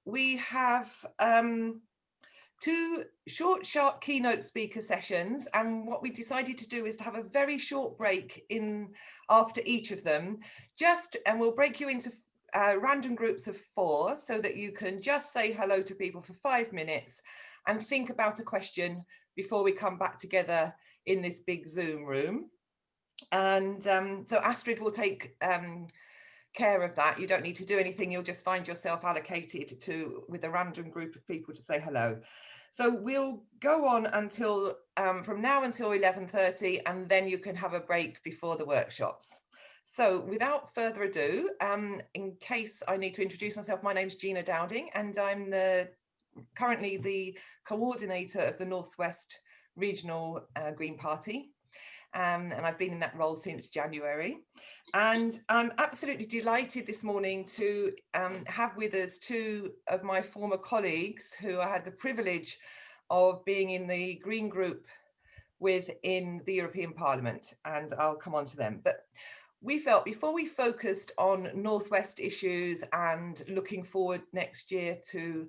We have two short, sharp keynote speaker sessions, and what we decided to do is to have a very short break after each of them, and we'll break you into random groups of 4 so that you can just say hello to people for 5 minutes and think about a question before we come back together in this big Zoom room. And so Astrid will take care of that. You don't need to do anything. You'll just find yourself allocated with a random group of people to say hello. So we'll go on until from now until 11:30, and then you can have a break before the workshops. So without further ado, in case I need to introduce myself, my name's Gina Dowding, and I'm currently the coordinator of the Northwest Regional Green Party. And I've been in that role since January. And I'm absolutely delighted this morning to have with us 2 of my former colleagues who I had the privilege of being in the Green Group with in the European Parliament, and I'll come on to them. But we felt before we focused on Northwest issues and looking forward next year to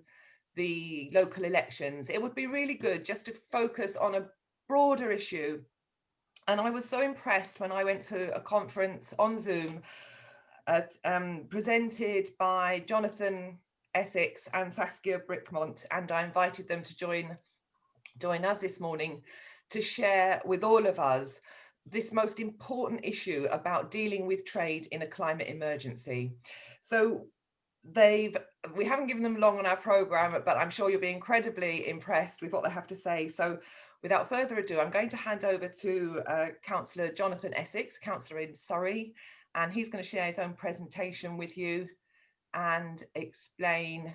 the local elections, it would be really good just to focus on a broader issue. And I was so impressed when I went to a conference on Zoom presented by Jonathan Essex and Saskia Bricmont, and I invited them to join us this morning to share with all of us this most important issue about dealing with trade in a climate emergency. So we haven't given them long on our programme, but I'm sure you'll be incredibly impressed with what they have to say. So without further ado, I'm going to hand over to Councillor Jonathan Essex, Councillor in Surrey, and he's going to share his own presentation with you and explain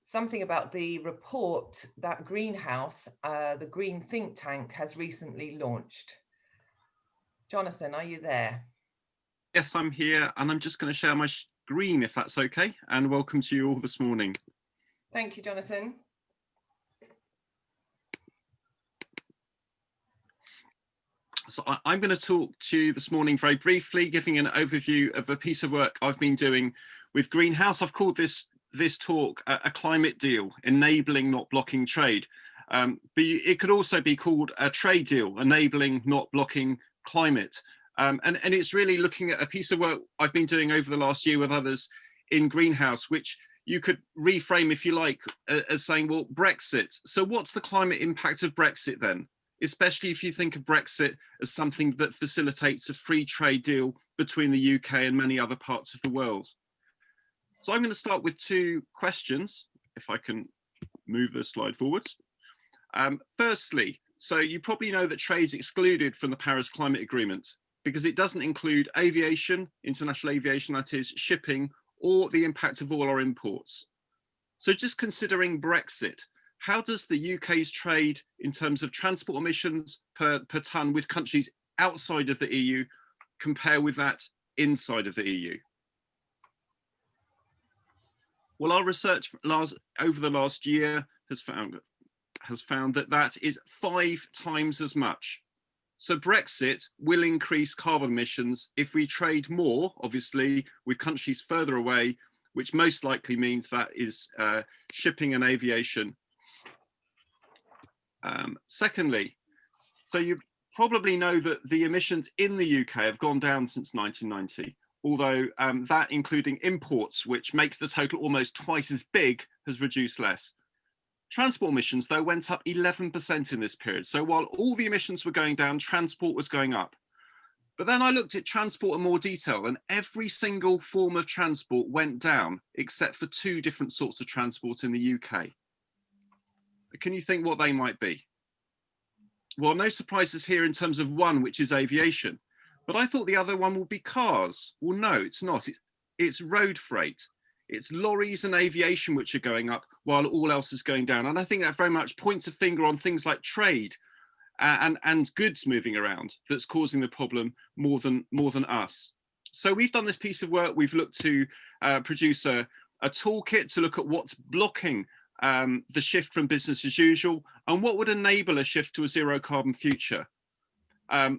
something about the report that Greenhouse, the green think tank, has recently launched. Jonathan, are you there? Yes, I'm here, and I'm just going to share my screen if that's okay, and welcome to you all this morning. Thank you, Jonathan. So I'm going to talk to you this morning very briefly, giving an overview of a piece of work I've been doing with Greenhouse. I've called this talk a climate deal, enabling, not blocking trade. But it could also be called a trade deal, enabling, not blocking climate. And it's really looking at a piece of work I've been doing over the last year with others in Greenhouse, which you could reframe, if you like, as saying, well, Brexit. So what's the climate impact of Brexit then? Especially if you think of Brexit as something that facilitates a free trade deal between the UK and many other parts of the world. So I'm going to start with 2 questions, if I can move the slide forward. Firstly, so you probably know that trade's excluded from the Paris Climate Agreement because it doesn't include aviation, international aviation, that is, shipping, or the impact of all our imports. So just considering Brexit, how does the UK's trade in terms of transport emissions per tonne with countries outside of the EU compare with that inside of the EU? Well, our research over the last year has found that is 5 times as much. So Brexit will increase carbon emissions if we trade more, obviously, with countries further away, which most likely means that is shipping and aviation. Secondly, so you probably know that the emissions in the UK have gone down since 1990, although that including imports, which makes the total almost twice as big, has reduced less. Transport emissions, though, went up 11% in this period. So while all the emissions were going down, transport was going up. But then I looked at transport in more detail, and every single form of transport went down, except for 2 different sorts of transport in the UK. Can you think what they might be? Well, no surprises here in terms of one, which is aviation. But I thought the other one would be cars. Well, no, it's not. It's road freight. It's lorries and aviation which are going up while all else is going down. And I think that very much points a finger on things like trade and goods moving around that's causing the problem more than us. So we've done this piece of work. We've looked to produce a toolkit to look at what's blocking the shift from business as usual and what would enable a shift to a zero carbon future.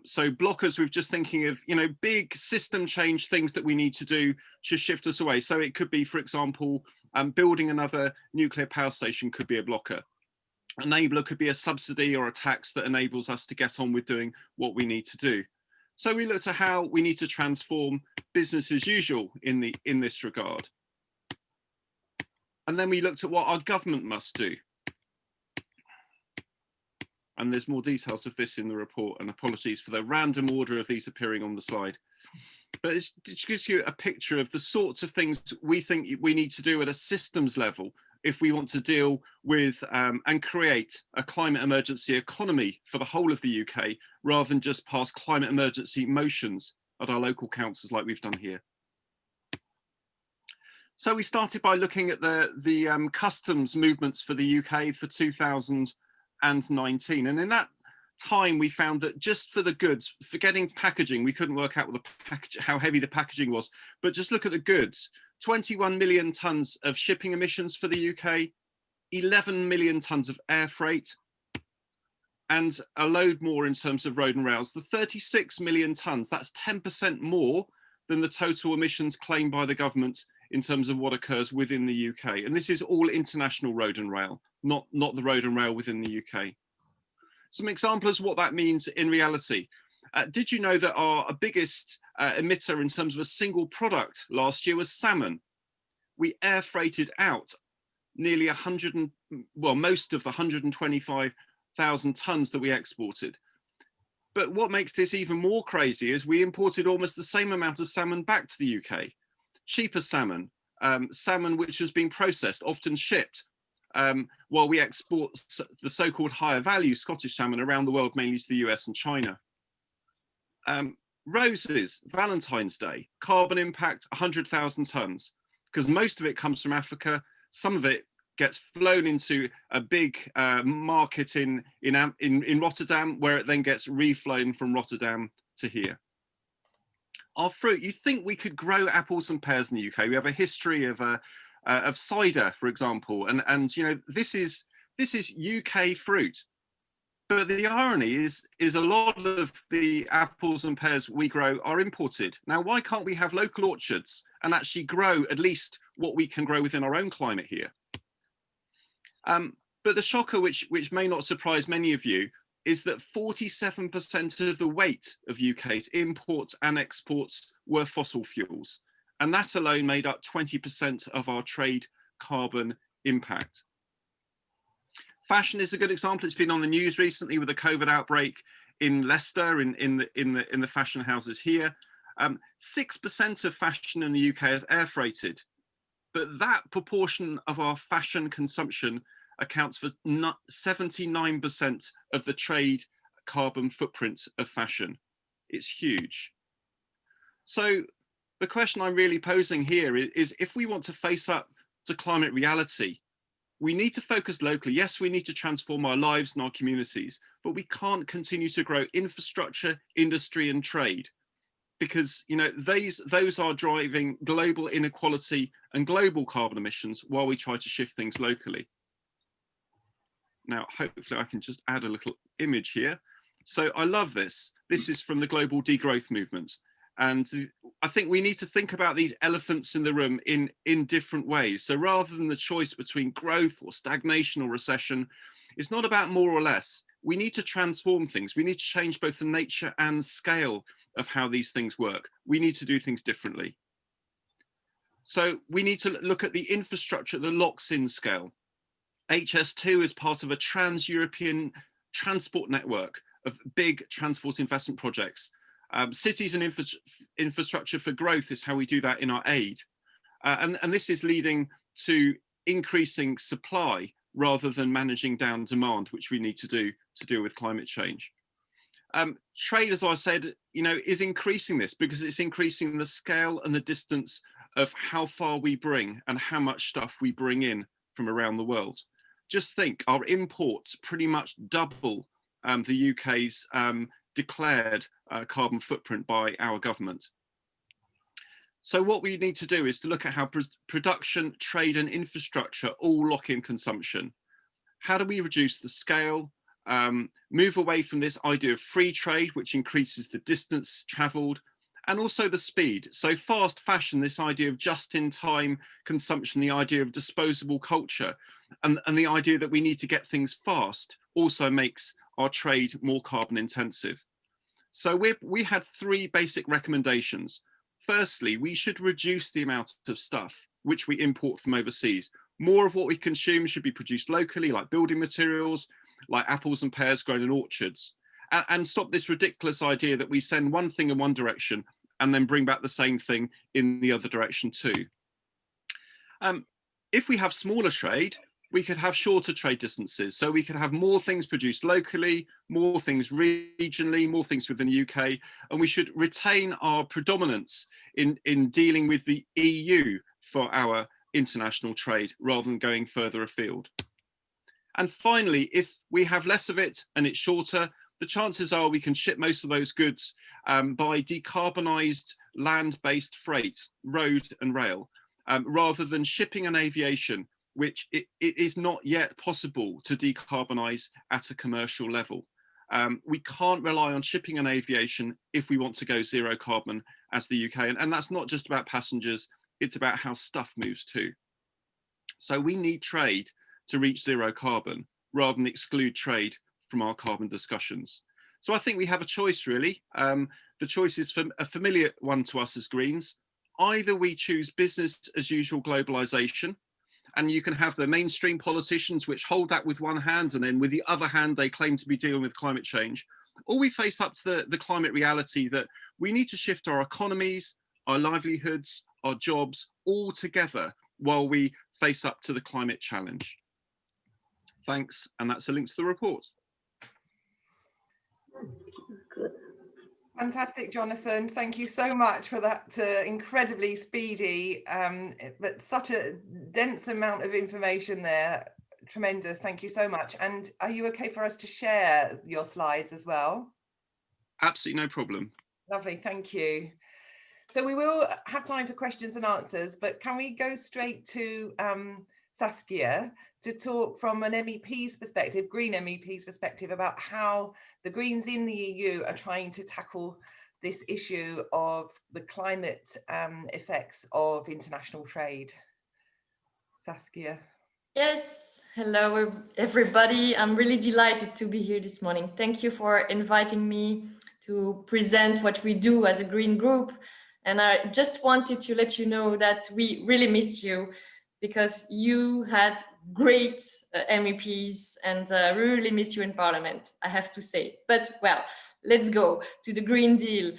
So blockers, we're just thinking of, big system change things that we need to do to shift us away. So it could be, for example, Building another nuclear power station could be a blocker. Enabler could be a subsidy or a tax that enables us to get on with doing what we need to do. So we looked at how we need to transform business as usual in this regard. And then we looked at what our government must do. And there's more details of this in the report, and apologies for the random order of these appearing on the slide. But it gives you a picture of the sorts of things we think we need to do at a systems level if we want to deal with and create a climate emergency economy for the whole of the UK, rather than just pass climate emergency motions at our local councils like we've done here. So we started by looking at the customs movements for the UK for 2019. And in that time, we found that just for the goods, forgetting packaging, we couldn't work out what how heavy the packaging was, but just look at the goods, 21 million tonnes of shipping emissions for the UK, 11 million tonnes of air freight, and a load more in terms of road and rails. The 36 million tonnes, that's 10% more than the total emissions claimed by the government in terms of what occurs within the UK. And this is all international road and rail, not the road and rail within the UK. Some examples of what that means in reality. Did you know that our biggest emitter in terms of a single product last year was salmon? We air freighted out nearly most of the 125,000 tonnes that we exported. But what makes this even more crazy is we imported almost the same amount of salmon back to the UK. Cheaper salmon, salmon which has been processed, often shipped, while we export the so-called higher value Scottish salmon around the world, mainly to the US and China. Roses, Valentine's Day, carbon impact 100,000 tonnes, because most of it comes from Africa. Some of it gets flown into a big market in Rotterdam, where it then gets reflown from Rotterdam to here. Our fruit, you think we could grow apples and pears in the UK. We have a history of cider, for example, and you know, this is UK fruit. But the irony is a lot of the apples and pears we grow are imported. Now, why can't we have local orchards and actually grow at least what we can grow within our own climate here? But the shocker, which may not surprise many of you, is that 47% of the weight of UK's imports and exports were fossil fuels. And that alone made up 20% of our trade carbon impact. Fashion is a good example. It's been on the news recently with the COVID outbreak in Leicester, in the fashion houses here. 6% of fashion in the UK is air freighted, but that proportion of our fashion consumption accounts for 79% of the trade carbon footprint of fashion. It's huge. So the question I'm really posing here is if we want to face up to climate reality, we need to focus locally. Yes, we need to transform our lives and our communities, but we can't continue to grow infrastructure, industry, and trade, because you know those are driving global inequality and global carbon emissions while we try to shift things locally. Now, hopefully I can just add a little image here. So I love this. This is from the global degrowth movement. And I think we need to think about these elephants in the room in different ways. So rather than the choice between growth or stagnation or recession, it's not about more or less. We need to transform things. We need to change both the nature and scale of how these things work. We need to do things differently. So we need to look at the infrastructure that locks in scale. HS2 is part of a trans-European transport network of big transport investment projects. Cities and infrastructure for growth is how we do that in our aid. And this is leading to increasing supply rather than managing down demand, which we need to do to deal with climate change. Trade, as I said, you know, is increasing this because it's increasing the scale and the distance of how far we bring and how much stuff we bring in from around the world. Just think, our imports pretty much double the UK's declared carbon footprint by our government. So what we need to do is to look at how production, trade and infrastructure all lock in consumption. How do we reduce the scale, move away from this idea of free trade, which increases the distance travelled, and also the speed. So fast fashion, this idea of just-in-time consumption, the idea of disposable culture, and the idea that we need to get things fast also makes our trade more carbon intensive. So we had three basic recommendations. Firstly, we should reduce the amount of stuff which we import from overseas. More of what we consume should be produced locally, like building materials, like apples and pears grown in orchards, and stop this ridiculous idea that we send one thing in one direction and then bring back the same thing in the other direction too. If we have smaller trade, we could have shorter trade distances. So we could have more things produced locally, more things regionally, more things within the UK, and we should retain our predominance in dealing with the EU for our international trade rather than going further afield. And finally, if we have less of it and it's shorter, the chances are we can ship most of those goods by decarbonised land-based freight, road and rail, rather than shipping and aviation, which it is not yet possible to decarbonise at a commercial level. We can't rely on shipping and aviation if we want to go zero carbon as the UK. And that's not just about passengers, it's about how stuff moves too. So we need trade to reach zero carbon rather than exclude trade from our carbon discussions. So I think we have a choice really. The choice is a familiar one to us as Greens. Either we choose business as usual globalization, and you can have the mainstream politicians which hold that with one hand and then with the other hand they claim to be dealing with climate change, or we face up to the climate reality that we need to shift our economies, our livelihoods, our jobs all together while we face up to the climate challenge. Thanks, and that's a link to the report. Good. Fantastic, Jonathan. Thank you so much for that incredibly speedy, but such a dense amount of information there. Tremendous. Thank you so much. And are you okay for us to share your slides as well? Absolutely no problem. Lovely. Thank you. So we will have time for questions and answers, but can we go straight to Saskia to talk from an MEP's perspective, Green MEP's perspective, about how the Greens in the EU are trying to tackle this issue of the climate effects of international trade. Saskia. Yes, hello everybody. I'm really delighted to be here this morning. Thank you for inviting me to present what we do as a Green group. And I just wanted to let you know that we really miss you because you had great MEPs and we really miss you in Parliament, I have to say. But well, let's go to the Green Deal.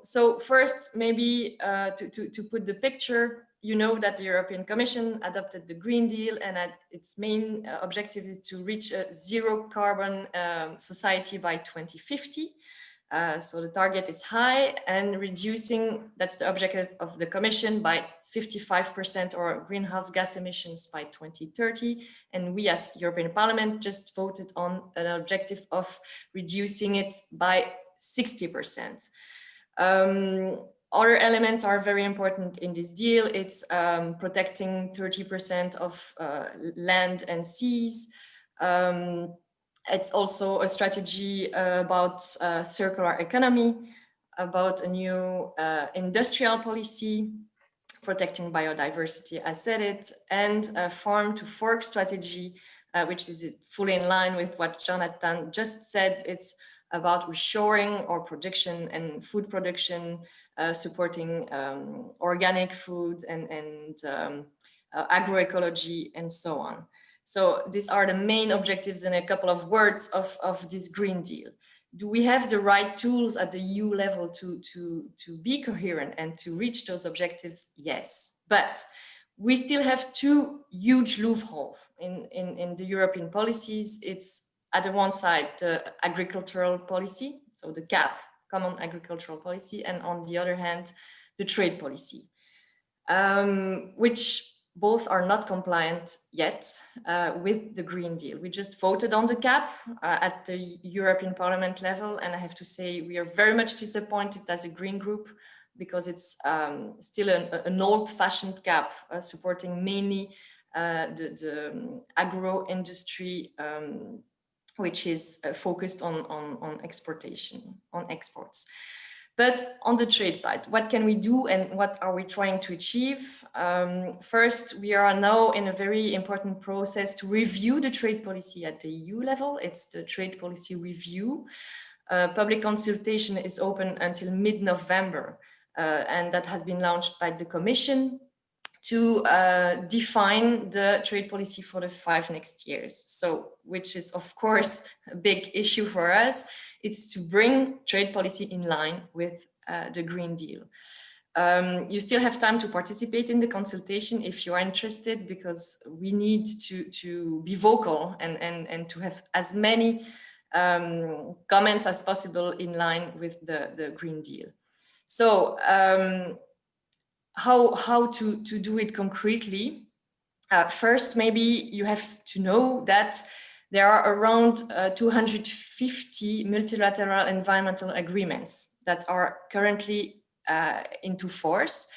So first, maybe to put the picture, you know that the European Commission adopted the Green Deal and its main objective is to reach a zero carbon society by 2050. So the target is high and reducing, that's the objective of the Commission, by 55% or greenhouse gas emissions by 2030. And we as European Parliament just voted on an objective of reducing it by 60%. Other elements are very important in this deal. It's protecting 30% of land and seas. It's also a strategy about circular economy, about a new industrial policy, protecting biodiversity, I said it, and a farm to fork strategy, which is fully in line with what Jonathan just said. It's about reshoring our production and food production, supporting organic food and agroecology and so on. So these are the main objectives in a couple of words of this Green Deal. Do we have the right tools at the EU level to be coherent and to reach those objectives? Yes, but we still have two huge loopholes in the European policies. It's at the one side, the agricultural policy, so the CAP, Common Agricultural Policy, and on the other hand, the trade policy, which both are not compliant yet with the Green Deal. We just voted on the CAP at the European Parliament level, and I have to say we are very much disappointed as a Green group because it's still an old-fashioned CAP supporting mainly the agro industry, which is focused on exportation, on exports. But on the trade side, what can we do and what are we trying to achieve? First, we are now in a very important process to review the trade policy at the EU level. It's the trade policy review. Public consultation is open until mid-November, and that has been launched by the Commission to define the trade policy for the 5 next years. So, which is of course a big issue for us. It's to bring trade policy in line with the Green Deal. You still have time to participate in the consultation if you are interested, because we need to be vocal and to have as many comments as possible in line with the Green Deal. So how to do it concretely? First, maybe you have to know that there are around 250 multilateral environmental agreements that are currently into force,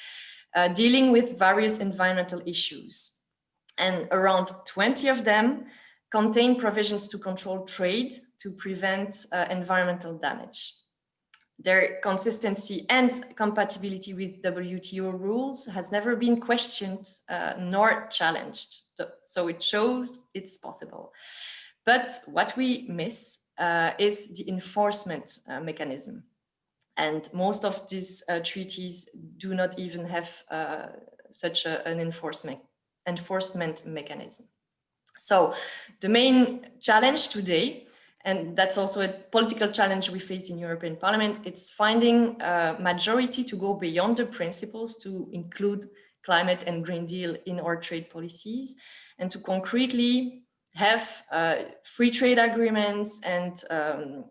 dealing with various environmental issues. And around 20 of them contain provisions to control trade to prevent environmental damage. Their consistency and compatibility with WTO rules has never been questioned nor challenged. So it shows it's possible. But what we miss is the enforcement mechanism. And most of these treaties do not even have such an enforcement mechanism. So the main challenge today, and that's also a political challenge we face in European Parliament, it's finding a majority to go beyond the principles to include climate and Green Deal in our trade policies, and to concretely have free trade agreements and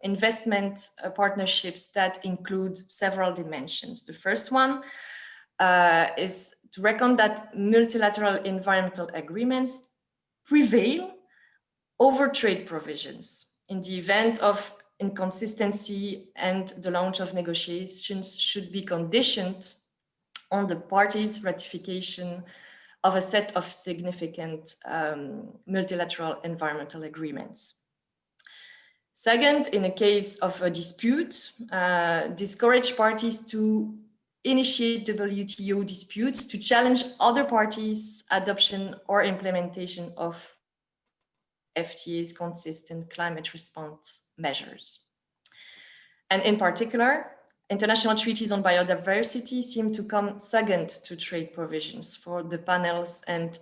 investment partnerships that include several dimensions. The first one is to reckon that multilateral environmental agreements prevail over trade provisions. In the event of inconsistency, and the launch of negotiations should be conditioned on the parties' ratification of a set of significant multilateral environmental agreements. Second, in a case of a dispute, discourage parties to initiate WTO disputes to challenge other parties' adoption or implementation of FTA's consistent climate response measures. And in particular, international treaties on biodiversity seem to come second to trade provisions for the panels and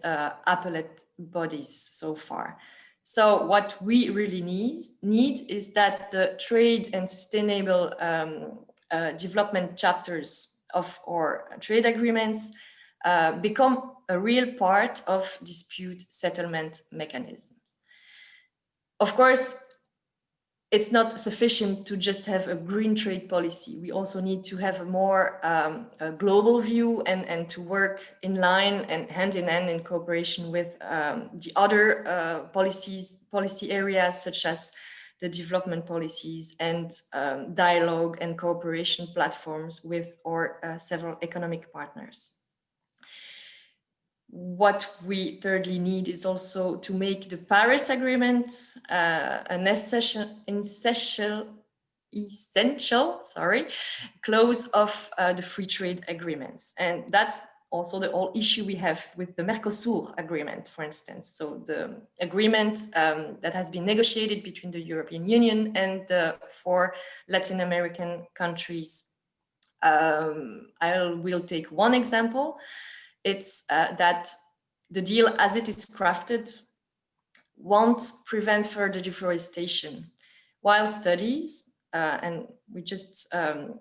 appellate bodies so far. So what we really need is that the trade and sustainable development chapters of our trade agreements become a real part of dispute settlement mechanisms. Of course, it's not sufficient to just have a green trade policy. We also need to have a more global view and to work in line and hand in hand in cooperation with the other policy areas, such as the development policies and dialogue and cooperation platforms with our several economic partners. What we thirdly need is also to make the Paris Agreement an essential clause of the free trade agreements. And that's also the whole issue we have with the Mercosur agreement, for instance. So the agreement that has been negotiated between the European Union and the 4 Latin American countries. I will take one example. It's that the deal as it is crafted won't prevent further deforestation, while studies, and we just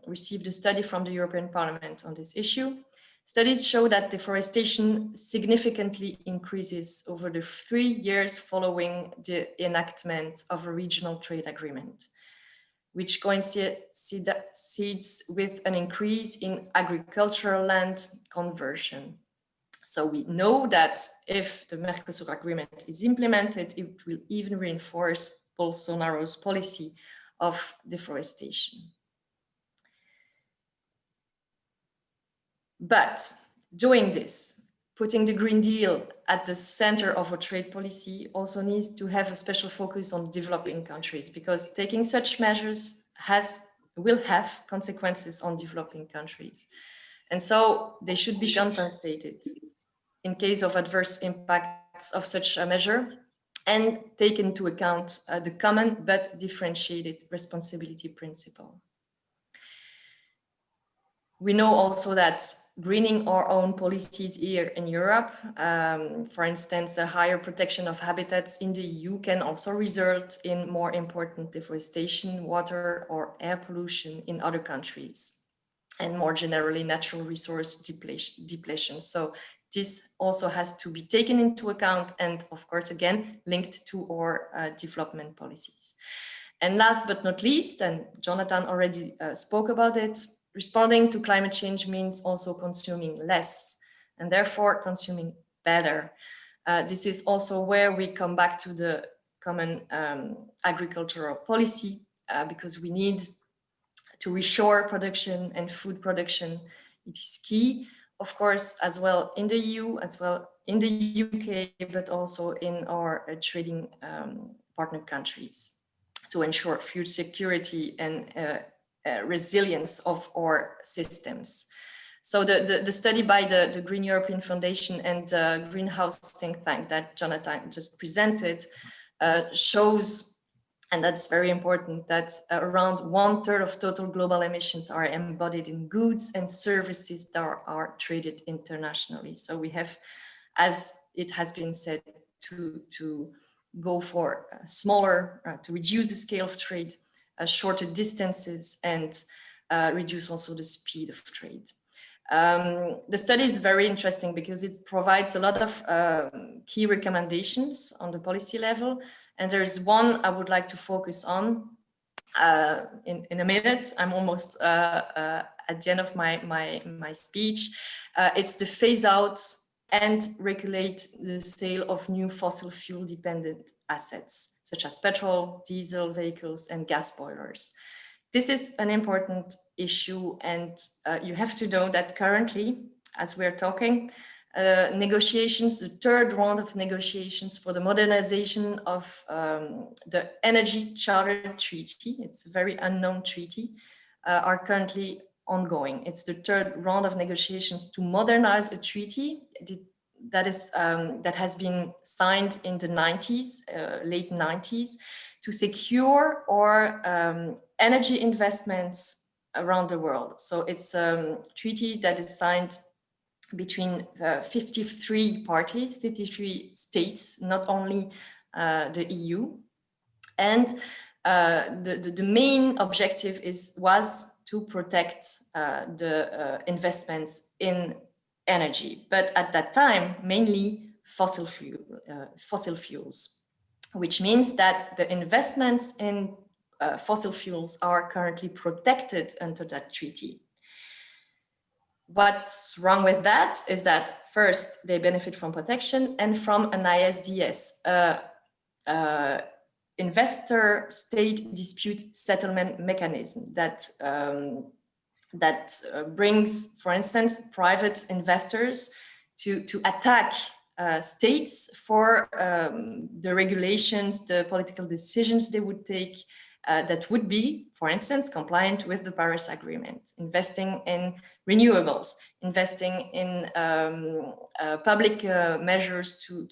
received a study from the European Parliament on this issue, studies show that deforestation significantly increases over the 3 years following the enactment of a regional trade agreement, which coincides with an increase in agricultural land conversion. So we know that if the Mercosur agreement is implemented, it will even reinforce Bolsonaro's policy of deforestation. But doing this, putting the Green Deal at the center of a trade policy also needs to have a special focus on developing countries, because taking such measures has will have consequences on developing countries. And so they should be compensated in case of adverse impacts of such a measure, and take into account the common but differentiated responsibility principle. We know also that greening our own policies here in Europe, for instance, a higher protection of habitats in the EU can also result in more important deforestation, water or air pollution in other countries, and more generally natural resource depletion. So this also has to be taken into account and, of course, again, linked to our development policies. And last but not least, and Jonathan already spoke about it, responding to climate change means also consuming less and therefore consuming better. This is also where we come back to the common agricultural policy, because we need to reshore production and food production. It is key, of course, as well in the EU, as well in the UK, but also in our trading partner countries to ensure food security and resilience of our systems. So the study by the Green European Foundation and the Greenhouse think tank that Jonathan just presented shows, and that's very important, that around 1/3 of total global emissions are embodied in goods and services that are traded internationally. So we have, as it has been said, to go for smaller, to reduce the scale of trade, shorter distances, and reduce also the speed of trade. The study is very interesting because it provides a lot of key recommendations on the policy level. And there's one I would like to focus on in a minute. I'm almost at the end of my speech. It's the phase out and regulate the sale of new fossil fuel dependent assets, such as petrol, diesel vehicles, and gas boilers. This is an important issue, and you have to know that currently, as we're talking, negotiations, the third round of negotiations for the modernization of the Energy Charter Treaty, it's a very unknown treaty, are currently ongoing. It's the third round of negotiations to modernize a treaty that has been signed in the 90s, late 90s, to secure our energy investments around the world. So it's a treaty that is signed between 53 parties, 53 states, not only the EU. And the main objective was to protect the investments in energy, but at that time, mainly fossil fuels, which means that the investments in fossil fuels are currently protected under that treaty. What's wrong with that is that first, they benefit from protection and from an ISDS, investor state dispute settlement mechanism that brings, for instance, private investors to attack states for the regulations, the political decisions they would take that would be, for instance, compliant with the Paris Agreement, investing in renewables, investing in public measures to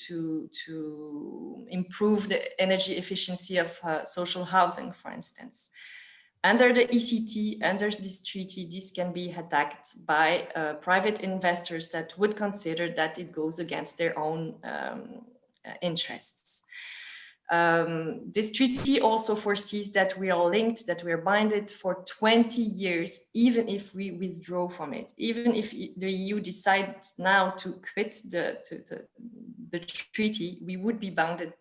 improve the energy efficiency of social housing, for instance. Under the ECT, under this treaty, this can be attacked by private investors that would consider that it goes against their own interests. This treaty also foresees that we are linked, that we are binded for 20 years, even if we withdraw from it. Even if the EU decides now to quit the treaty, we would be bounded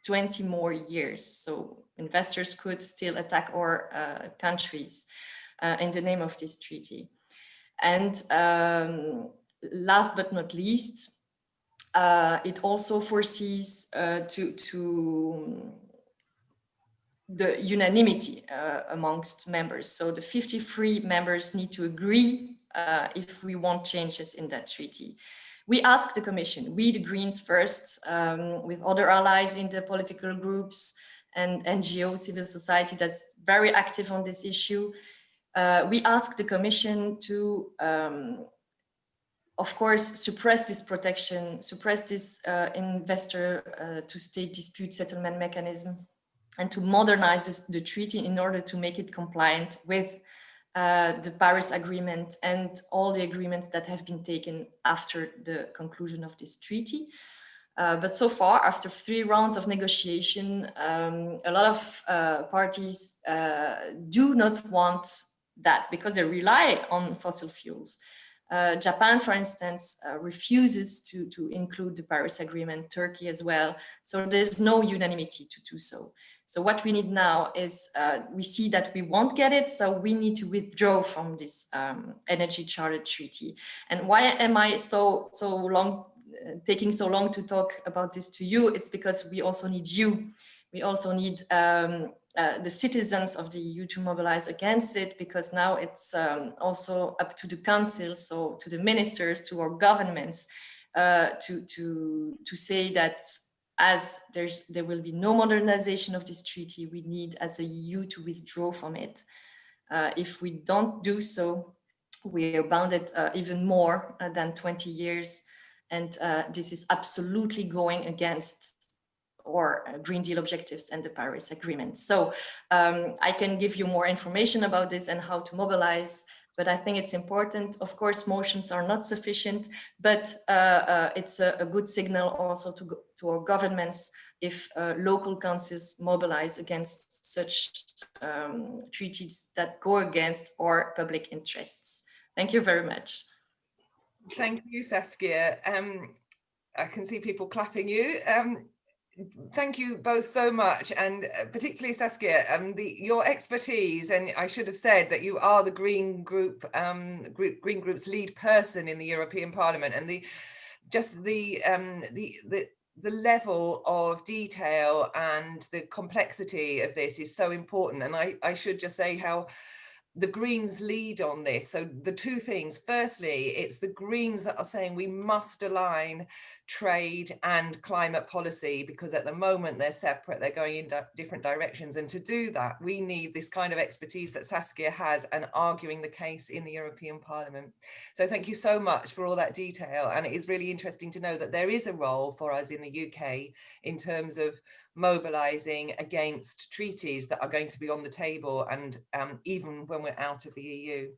20 more years. So investors could still attack our countries in the name of this treaty. And last but not least, it also foresees to the unanimity amongst members. So the 53 members need to agree if we want changes in that treaty. We asked the Commission, we the Greens first, with other allies in the political groups and NGO, civil society that's very active on this issue. We asked the Commission to, of course, suppress this protection, suppress this investor to state dispute settlement mechanism, and to modernize the treaty in order to make it compliant with the Paris Agreement and all the agreements that have been taken after the conclusion of this treaty. But so far, after 3 rounds of negotiation, a lot of parties do not want that because they rely on fossil fuels. Japan, for instance, refuses to include the Paris Agreement, Turkey as well. So there's no unanimity to do so. So what we need now is, we see that we won't get it, so we need to withdraw from this Energy Charter Treaty. And why am I taking so long to talk about this to you? It's because we also need you. We also need the citizens of the EU to mobilize against it, because now it's also up to the council, so to the ministers, to our governments, to say that as there will be no modernization of this treaty, we need as a EU to withdraw from it. If we don't do so, we are bounded even more than 20 years. And this is absolutely going against our Green Deal objectives and the Paris Agreement. So I can give you more information about this and how to mobilize, but I think it's important. Of course, motions are not sufficient, but it's a good signal also to our governments if local councils mobilize against such treaties that go against our public interests. Thank you very much. Thank you, Saskia. I can see people clapping you. Thank you both so much, and particularly Saskia, your expertise. And I should have said that you are the Green Group's lead person in the European Parliament, and the level of detail and the complexity of this is so important. And I should just say how the Greens lead on this. So the 2 things: firstly, it's the Greens that are saying we must align trade and climate policy, because at the moment they're separate, they're going in different directions. And to do that, we need this kind of expertise that Saskia has and arguing the case in the European Parliament. So thank you so much for all that detail. And it is really interesting to know that there is a role for us in the UK in terms of mobilising against treaties that are going to be on the table, and even when we're out of the EU.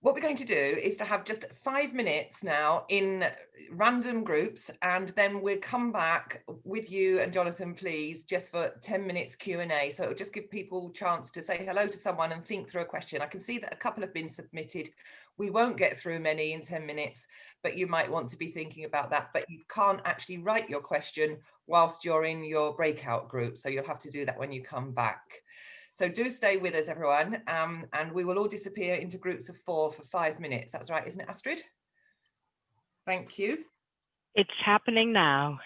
What we're going to do is to have just 5 minutes now in random groups, and then we'll come back with you and Jonathan, please, just for 10 minutes Q&A. So it'll just give people a chance to say hello to someone and think through a question. I can see that a couple have been submitted. We won't get through many in 10 minutes, but you might want to be thinking about that. But you can't actually write your question whilst you're in your breakout group. So you'll have to do that when you come back. So do stay with us, everyone, and we will all disappear into groups of 4 for 5 minutes. That's right, isn't it, Astrid? Thank you. It's happening now.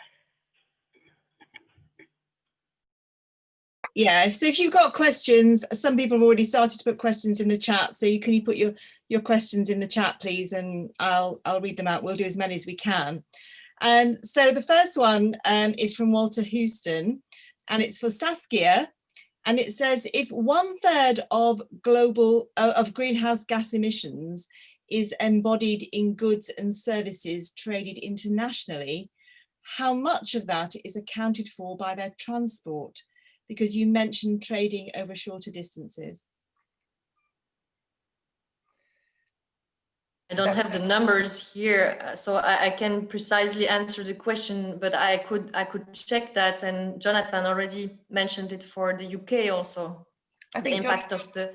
Yeah, so if you've got questions, some people have already started to put questions in the chat. So can you put your questions in the chat, please, and I'll read them out. We'll do as many as we can. And so the first one is from Walter Houston, and it's for Saskia. And it says, if 1/3 of greenhouse gas emissions is embodied in goods and services traded internationally, how much of that is accounted for by their transport? Because you mentioned trading over shorter distances. I don't have the numbers here, so I can precisely answer the question, but I could check that, and Jonathan already mentioned it for the UK also. I think the impact of the.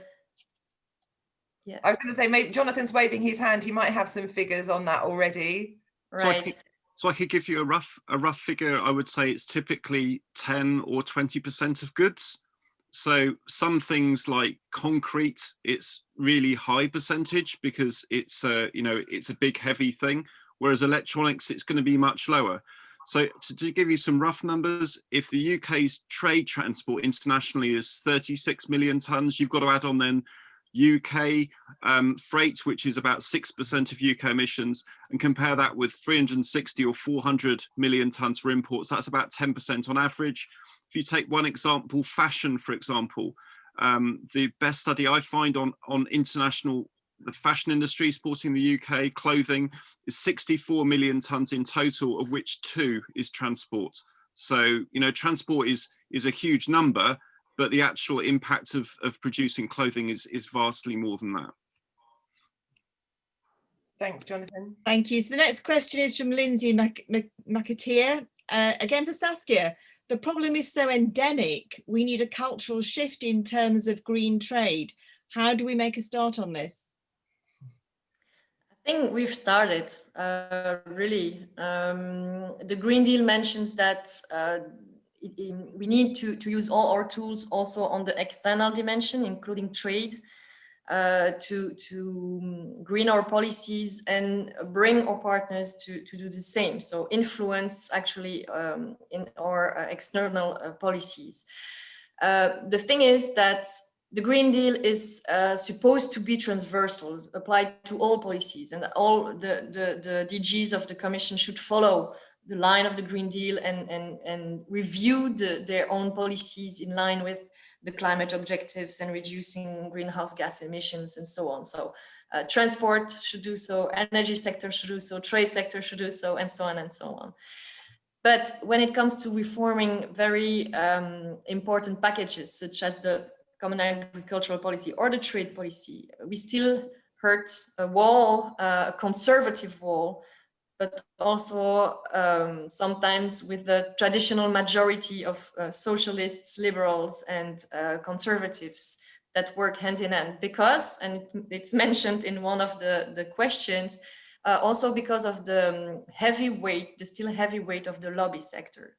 Yeah. I was going to say, maybe Jonathan's waving his hand. He might have some figures on that already. Right. So I could give you a rough figure. I would say it's typically 10 or 20% of goods. So some things like concrete, it's really high percentage because it's it's a big heavy thing, whereas electronics, it's going to be much lower. So to give you some rough numbers, if the UK's trade transport internationally is 36 million tonnes, you've got to add on then UK freight, which is about 6% of UK emissions, and compare that with 360 or 400 million tonnes for imports. That's about 10% on average. If you take one example, fashion, for example, the best study I find on the fashion industry supporting the UK, clothing, is 64 million tonnes in total, of which 2 is transport. So, you know, transport is a huge number, but the actual impact of producing clothing is vastly more than that. Thanks, Jonathan. Thank you. So the next question is from Lindsay McAteer, again for Saskia. The problem is so endemic, we need a cultural shift in terms of green trade. How do we make a start on this? I think we've started, really. The Green Deal mentions that we need to use all our tools also on the external dimension, including trade, to green our policies and bring our partners to do the same. So influence actually in our external policies. The thing is that the Green Deal is supposed to be transversal, applied to all policies, and all the DGs of the Commission should follow the line of the Green Deal and review their own policies in line with the climate objectives and reducing greenhouse gas emissions and so on. So transport should do so, energy sector should do so, trade sector should do so, and so on and so on. But when it comes to reforming very important packages, such as the Common Agricultural Policy or the trade policy, we still hurt a wall, a conservative wall, but also sometimes with the traditional majority of socialists, liberals, and conservatives that work hand in hand. Because, and it's mentioned in one of the questions, also because of the heavy weight, the still heavy weight of the lobby sector,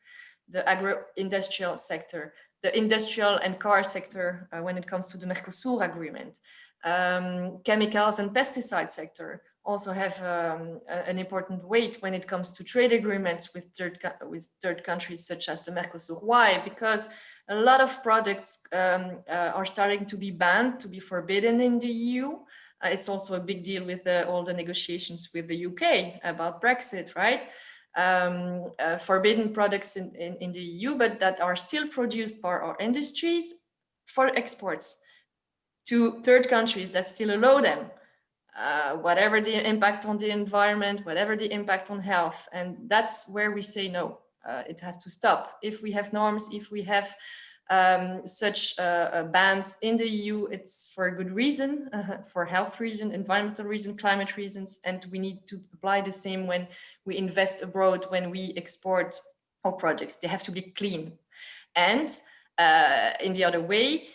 the agro-industrial sector, the industrial and car sector when it comes to the Mercosur agreement, chemicals and pesticide sector also have an important weight when it comes to trade agreements with third countries such as the Mercosur. Why? Because a lot of products are starting to be banned, to be forbidden in the EU. It's also a big deal with all the negotiations with the UK about Brexit, right? Forbidden products in the EU, but that are still produced by our industries for exports to third countries that still allow them. Whatever the impact on the environment, whatever the impact on health. And that's where we say no, it has to stop. If we have norms, if we have such bans in the EU, it's for a good reason, for health reason, environmental reason, climate reasons, and we need to apply the same when we invest abroad, when we export our projects. They have to be clean. And in the other way,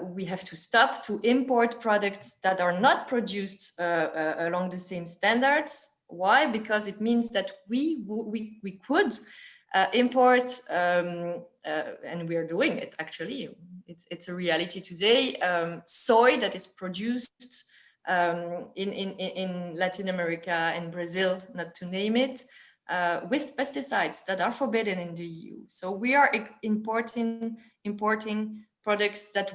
we have to stop to import products that are not produced along the same standards. Why? Because it means that we could import, and we are doing it actually. It's a reality today. Soy that is produced in Latin America and Brazil, not to name it, with pesticides that are forbidden in the EU. So we are importing products that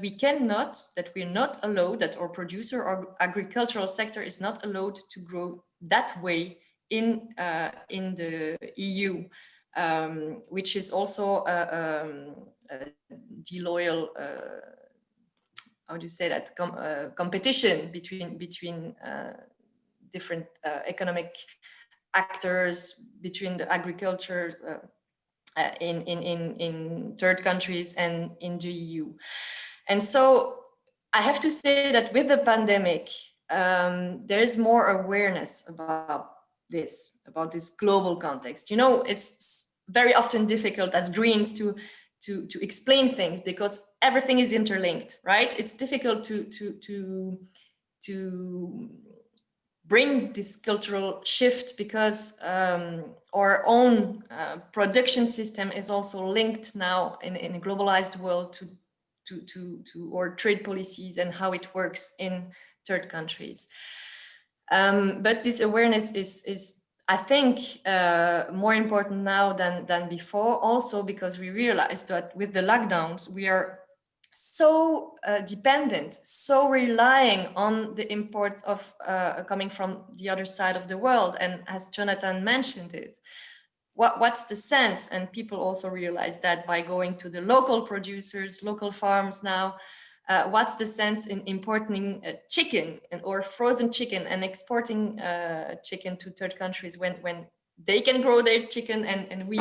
we're not allowed, that our producer or agricultural sector is not allowed to grow that way in the EU, which is also a deloyal, how do you say that, competition between different economic actors, between the agriculture in third countries and in the EU. And so I have to say that with the pandemic, there is more awareness about this global context. You know, it's very often difficult as Greens to explain things because everything is interlinked, right? It's difficult to bring this cultural shift because our own production system is also linked now in a globalized world to our trade policies and how it works in third countries. But this awareness is I think, more important now than before, also because we realized that with the lockdowns, we are so dependent, so relying on the import of coming from the other side of the world. And as Jonathan mentioned it, what's the sense? And people also realize that by going to the local producers, local farms now, what's the sense in importing chicken or frozen chicken and exporting chicken to third countries when they can grow their chicken and we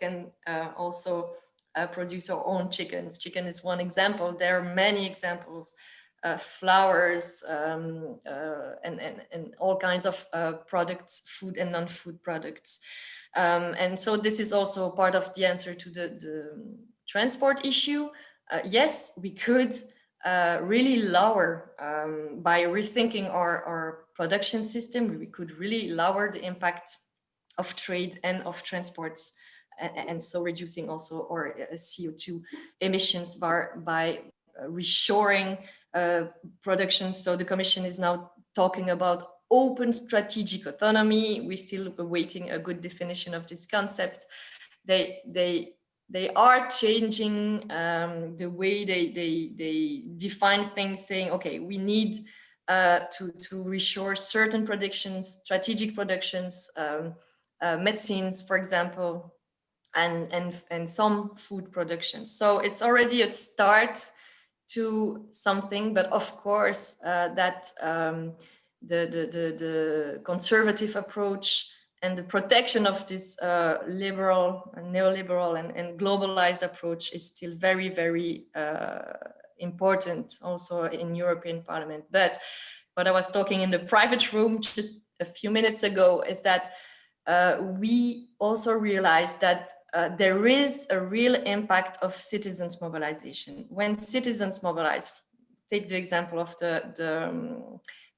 can also produce our own chickens. Chicken is one example. There are many examples. Flowers and all kinds of products, food and non-food products. And so this is also part of the answer to the transport issue. Yes, we could really lower, by rethinking our production system, we could really lower the impact of trade and of transports, and so reducing also our CO2 emissions by reshoring production. So the Commission is now talking about open strategic autonomy. We're still awaiting a good definition of this concept. They are changing the way they define things, saying, okay, we need to reshore certain productions, strategic productions, medicines, for example, and some food production. So it's already a start to something, but of course that the conservative approach and the protection of this liberal, neoliberal and globalized approach is still very, very important also in European Parliament. But what I was talking in the private room just a few minutes ago is that we also realized that there is a real impact of citizens' mobilization. When citizens mobilize, take the example of the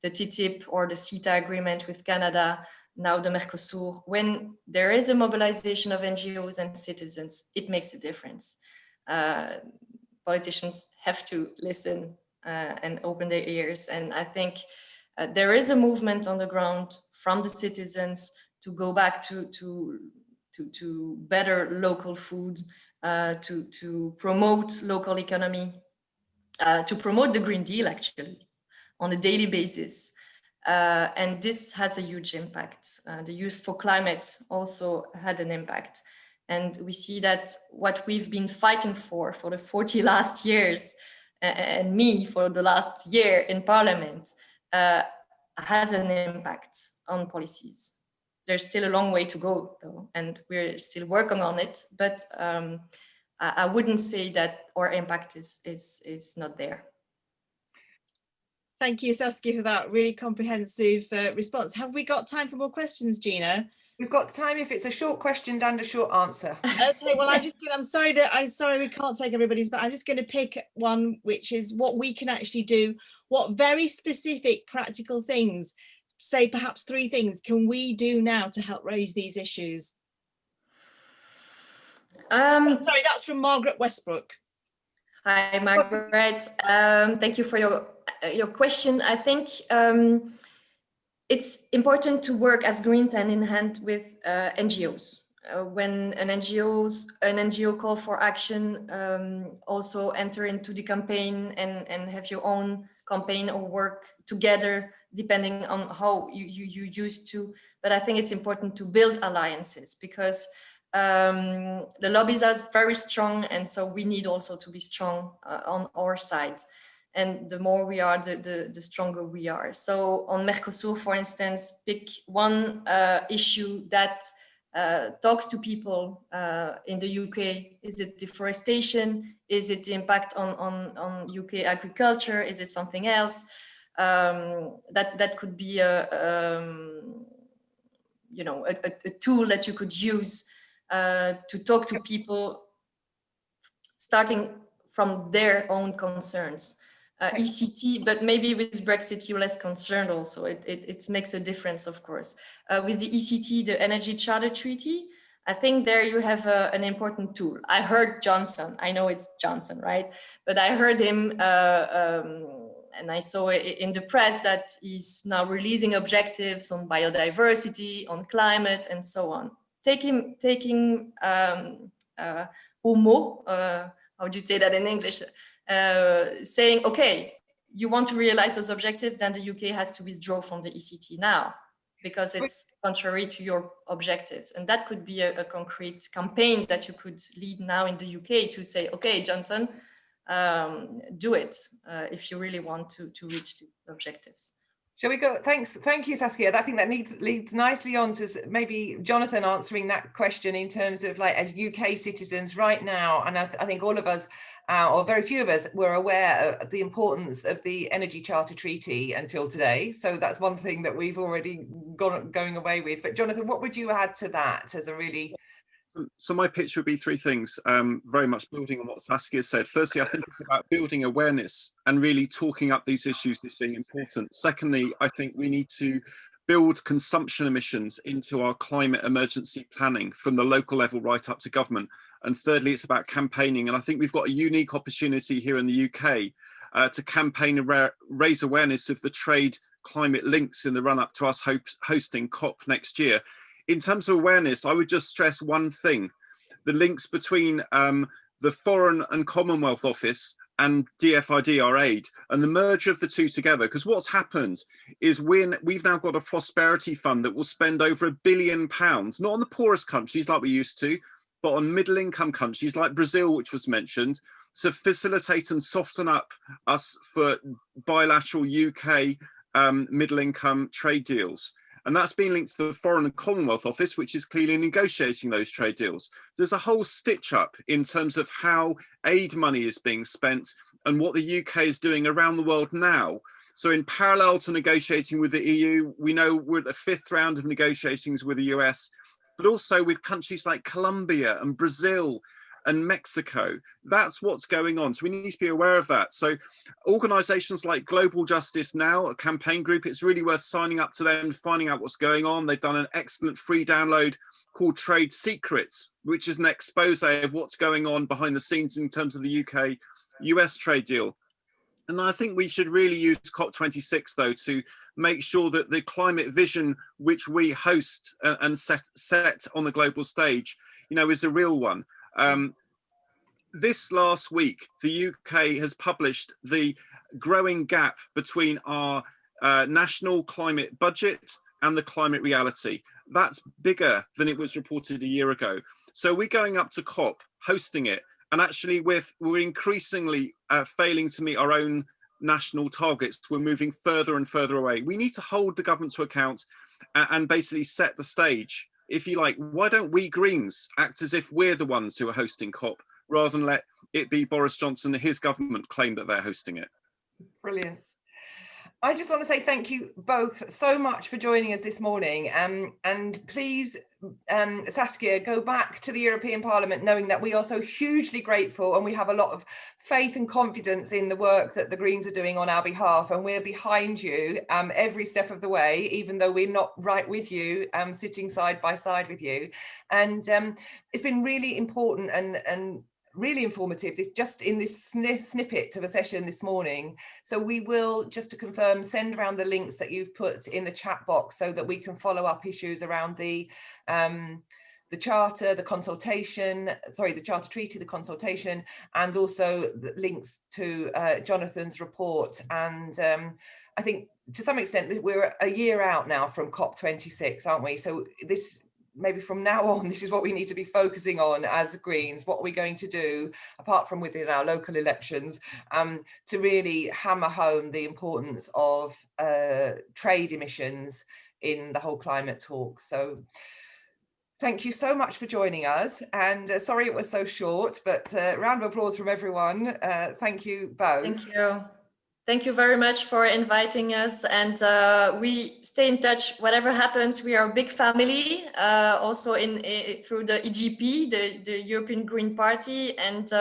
TTIP or the CETA agreement with Canada, now the Mercosur, when there is a mobilization of NGOs and citizens, it makes a difference. Politicians have to listen and open their ears. And I think there is a movement on the ground from the citizens to go back to better local food, to promote local economy, to promote the Green Deal actually on a daily basis. And this has a huge impact. The Youth for Climate also had an impact. And we see that what we've been fighting for the 40 last years, and me for the last year in Parliament, has an impact on policies. There's still a long way to go though, and we're still working on it, but I wouldn't say that our impact is not there. Thank you, Saskia, for that really comprehensive response. Have we got time for more questions, Gina? We've got time if it's a short question and a short answer. Okay, well, I'm sorry we can't take everybody's, but I'm just going to pick one, which is what we can actually do. What very specific practical things, say perhaps 3 things, can we do now to help raise these issues? Sorry, that's from Margaret Westbrook. Hi, Margaret. Thank you for your question. I think it's important to work as Greens hand in hand with NGOs. When an NGO call for action, also enter into the campaign and have your own campaign or work together, depending on how you used to. But I think it's important to build alliances because the lobbies are very strong, and so we need also to be strong on our side. And the more we are, the stronger we are. So on Mercosur, for instance, pick one issue that talks to people in the UK. Is it deforestation? Is it the impact on UK agriculture? Is it something else? That could be a tool that you could use to talk to people, starting from their own concerns. ECT, but maybe with Brexit you're less concerned also. It makes a difference, of course. With the ECT, the Energy Charter Treaty, I think there you have an important tool. I heard Johnson, I know it's Johnson, right? But I heard him and I saw in the press that he's now releasing objectives on biodiversity, on climate, and so on. Taking homo, how do you say that in English? Saying, okay, you want to realize those objectives, then the UK has to withdraw from the ECT now. because it's contrary to your objectives. And that could be a concrete campaign that you could lead now in the UK to say, okay, Jonathan, do it if you really want to reach these objectives. Shall we go? Thank you, Saskia. I think that leads nicely on to maybe Jonathan answering that question in terms of, like, as UK citizens right now, and I think all of us, or very few of us, were aware of the importance of the Energy Charter Treaty until today. So that's one thing that we've already going away with. But Jonathan, what would you add to that as a really... So my pitch would be three things, very much building on what Saskia said. Firstly, I think it's about building awareness and really talking up these issues as being important. Secondly, I think we need to build consumption emissions into our climate emergency planning from the local level right up to government. And thirdly, it's about campaigning. And I think we've got a unique opportunity here in the UK to campaign and raise awareness of the trade climate links in the run up to us hosting COP next year. In terms of awareness, I would just stress one thing: the links between the Foreign and Commonwealth Office and DFID, our aid, and the merger of the two together. Because what's happened is we've now got a prosperity fund that will spend over £1 billion, not on the poorest countries like we used to, but on middle income countries like Brazil, which was mentioned, to facilitate and soften up us for bilateral UK middle income trade deals. And that's been linked to the Foreign and Commonwealth Office, which is clearly negotiating those trade deals. There's a whole stitch up in terms of how aid money is being spent and what the UK is doing around the world now. So in parallel to negotiating with the EU, we know we're at the 5th round of negotiations with the US, but also with countries like Colombia and Brazil and Mexico. That's what's going on. So we need to be aware of that. So organizations like Global Justice Now, a campaign group, it's really worth signing up to them, finding out what's going on. They've done an excellent free download called Trade Secrets, which is an expose of what's going on behind the scenes in terms of the UK-US trade deal. And I think we should really use COP26, though, to make sure that the climate vision which we host and set on the global stage, is a real one. This last week, the UK has published the growing gap between our national climate budget and the climate reality. That's bigger than it was reported a year ago. So we're going up to COP, hosting it, and actually we're increasingly failing to meet our own national targets. We're moving further and further away. We need to hold the government to account and basically set the stage. If you like, why don't we Greens act as if we're the ones who are hosting COP, rather than let it be Boris Johnson and his government claim that they're hosting it? Brilliant. I just want to say thank you both so much for joining us this morning. And please, Saskia, go back to the European Parliament knowing that we are so hugely grateful and we have a lot of faith and confidence in the work that the Greens are doing on our behalf, and we're behind you every step of the way, even though we're not right with you, sitting side by side with you. And it's been really important and really informative, just in this snippet of a session this morning. So we will, just to confirm, send around the links that you've put in the chat box so that we can follow up issues around the charter, the consultation, sorry, the charter treaty, the consultation, and also the links to Jonathan's report. And I think to some extent we're a year out now from COP26, aren't we? So this, maybe from now on, this is what we need to be focusing on as Greens. What are we going to do, apart from within our local elections, to really hammer home the importance of trade emissions in the whole climate talk? So thank you so much for joining us. And sorry it was so short, but round of applause from everyone. Thank you both. Thank you. Thank you very much for inviting us, and we stay in touch. Whatever happens, we are a big family, also through the EGP, the European Green Party, and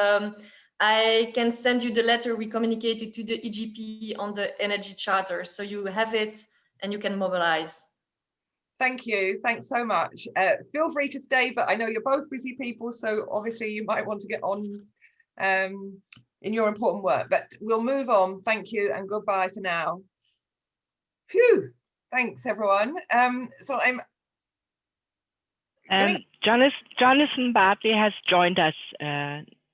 I can send you the letter we communicated to the EGP on the Energy Charter, so you have it and you can mobilize. Thank you. Thanks so much. Feel free to stay, but I know you're both busy people, so obviously you might want to get on in your important work, but we'll move on. Thank you and goodbye for now. Phew, thanks everyone. So I'm Jonathan Bartley has joined us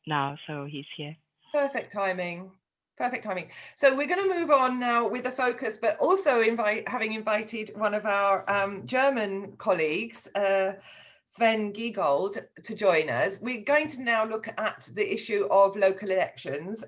now, so he's here. Perfect timing. Perfect timing. So we're going to move on now with a focus, but also having invited one of our German colleagues, Sven Giegold, to join us. We're going to now look at the issue of local elections.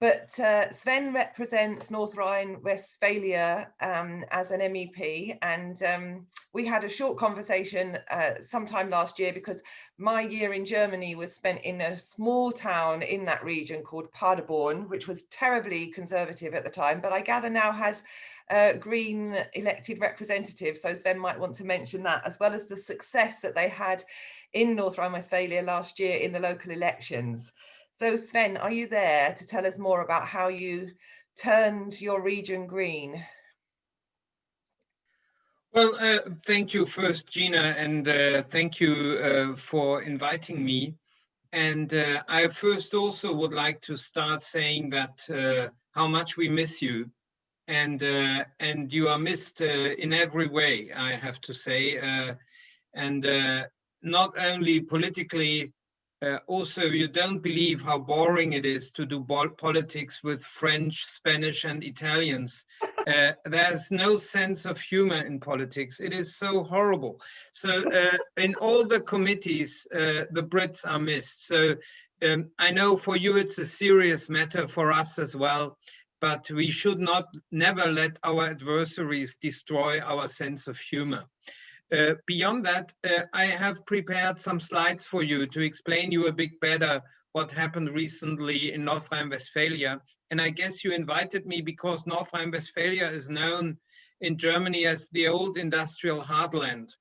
But Sven represents North Rhine-Westphalia as an MEP, and we had a short conversation sometime last year because my year in Germany was spent in a small town in that region called Paderborn, which was terribly conservative at the time, but I gather now has Green elected representatives. So Sven might want to mention that, as well as the success that they had in North Rhine-Westphalia last year in the local elections. So Sven, are you there to tell us more about how you turned your region green? Well, thank you first, Gina, and thank you for inviting me. And I first also would like to start saying that how much we miss you, and you are missed in every way, I have to say, and not only politically. Also, you don't believe how boring it is to do politics with French, Spanish, and Italians. There's no sense of humor in politics. It is so horrible. So in all the committees, the Brits are missed. So I know for you it's a serious matter, for us as well, but we should never let our adversaries destroy our sense of humor. Beyond that, I have prepared some slides for you to explain you a bit better what happened recently in North Rhine-Westphalia. And I guess you invited me because North Rhine-Westphalia is known in Germany as the old industrial heartland.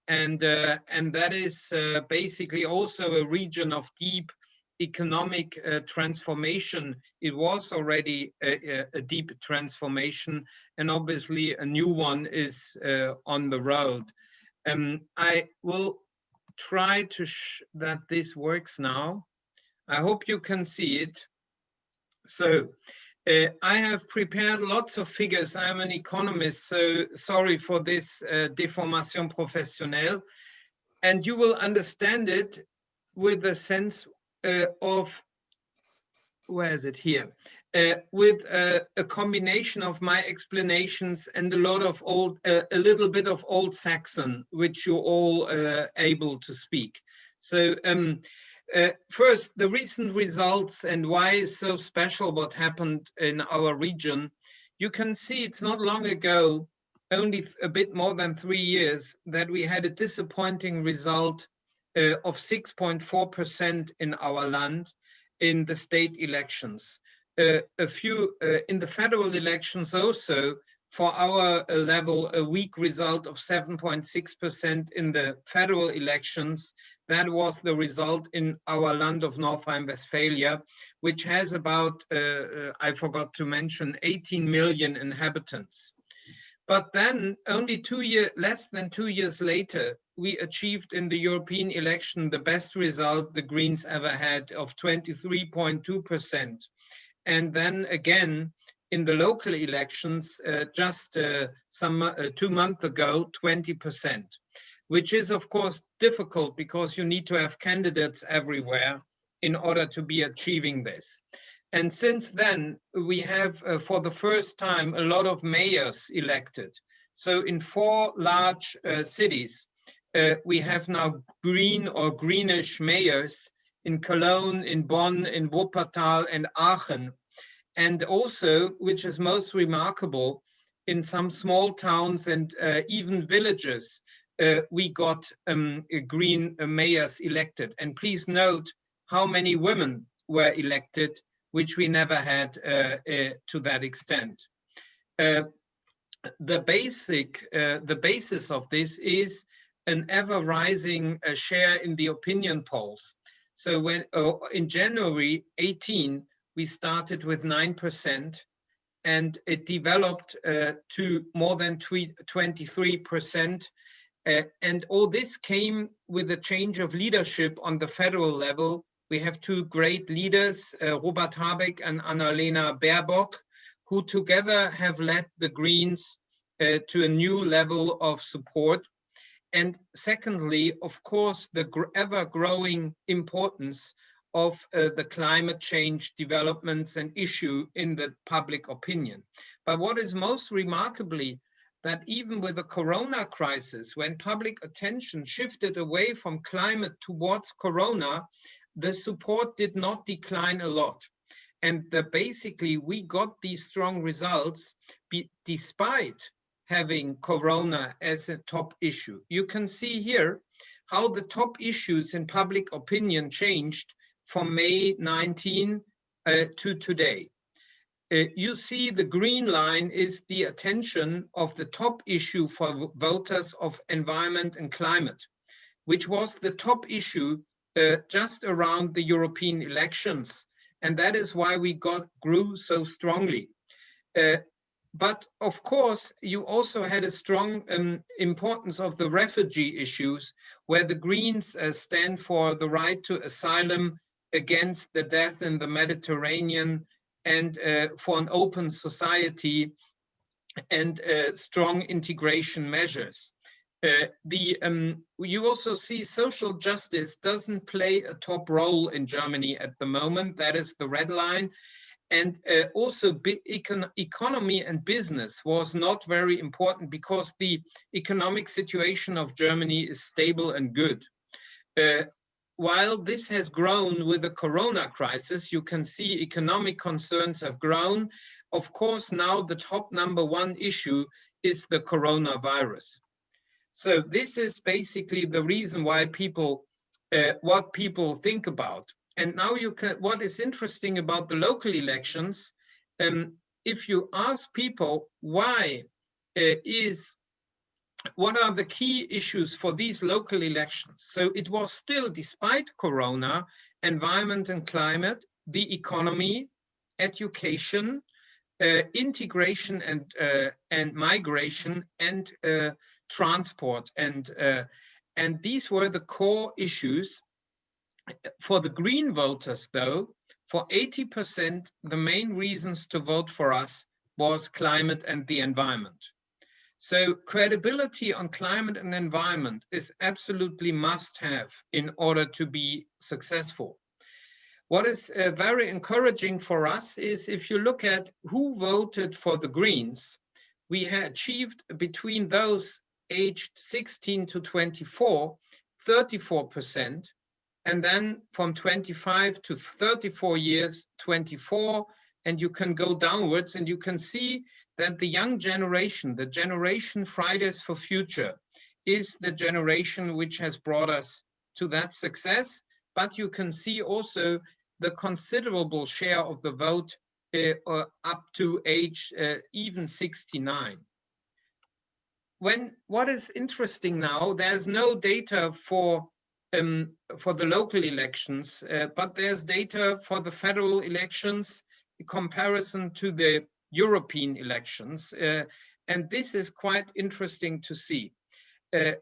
And that is basically also a region of deep economic transformation. It was already a deep transformation, and obviously a new one is on the road. I will try to that this works now. I hope you can see it. So I have prepared lots of figures. I'm an economist, so sorry for this déformation professionnelle. And you will understand it with a sense of, where is it here? With a combination of my explanations and a little bit of Old Saxon, which you're all able to speak. So first, the recent results and why it's so special what happened in our region. You can see it's not long ago, only a bit more than 3 years, that we had a disappointing result of 6.4% in our land in the state elections. A few in the federal elections also, for our level, a weak result of 7.6% in the federal elections. That was the result in our land of North Rhine-Westphalia, which has about, I forgot to mention, 18 million inhabitants. But then only less than 2 years later, we achieved in the European election the best result the Greens ever had of 23.2%. And then again, in the local elections, just 2 months ago, 20%, which is of course difficult because you need to have candidates everywhere in order to be achieving this. And since then, we have, for the first time, a lot of mayors elected. So in 4 large cities, we have now green or greenish mayors in Cologne, in Bonn, in Wuppertal, and Aachen. And also, which is most remarkable, in some small towns and even villages, we got green mayors elected. And please note how many women were elected, which we never had to that extent. The basis of this is an ever-rising share in the opinion polls. So when in January 18, we started with 9%, and it developed to more than 23%. And all this came with a change of leadership on the federal level. We have 2 great leaders, Robert Habeck and Annalena Baerbock, who together have led the Greens to a new level of support. And secondly, of course, the ever-growing importance of the climate change developments and issue in the public opinion. But what is most remarkably, that even with the corona crisis, when public attention shifted away from climate towards corona, the support did not decline a lot. And basically we got these strong results despite having corona as a top issue. You can see here how the top issues in public opinion changed from May 19 to today. You see the green line is the attention of the top issue for voters of environment and climate, which was the top issue just around the European elections. And that is why we grew so strongly. But of course, you also had a strong importance of the refugee issues, where the Greens stand for the right to asylum, against the death in the Mediterranean, and for an open society and strong integration measures. You also see social justice doesn't play a top role in Germany at the moment. That is the red line. And also economy and business was not very important, because the economic situation of Germany is stable and good. While this has grown with the corona crisis, you can see economic concerns have grown. Of course, now the top #1 issue is the coronavirus. So this is basically the reason why people, what people think about. And now what is interesting about the local elections, if you ask people what are the key issues for these local elections? So it was still, despite corona, environment and climate, the economy, education, integration and migration, and transport. And these were the core issues. For the Green voters, though, for 80%, the main reasons to vote for us was climate and the environment. So credibility on climate and environment is absolutely must-have in order to be successful. What is very encouraging for us is, if you look at who voted for the Greens, we had achieved between those aged 16 to 24, 34%, and then from 25 to 34 years, 24, and you can go downwards and you can see that the young generation, the generation Fridays for Future, is the generation which has brought us to that success. But you can see also the considerable share of the vote up to age even 69. What is interesting now, there's no data for the local elections, but there's data for the federal elections in comparison to the European elections, and this is quite interesting to see. For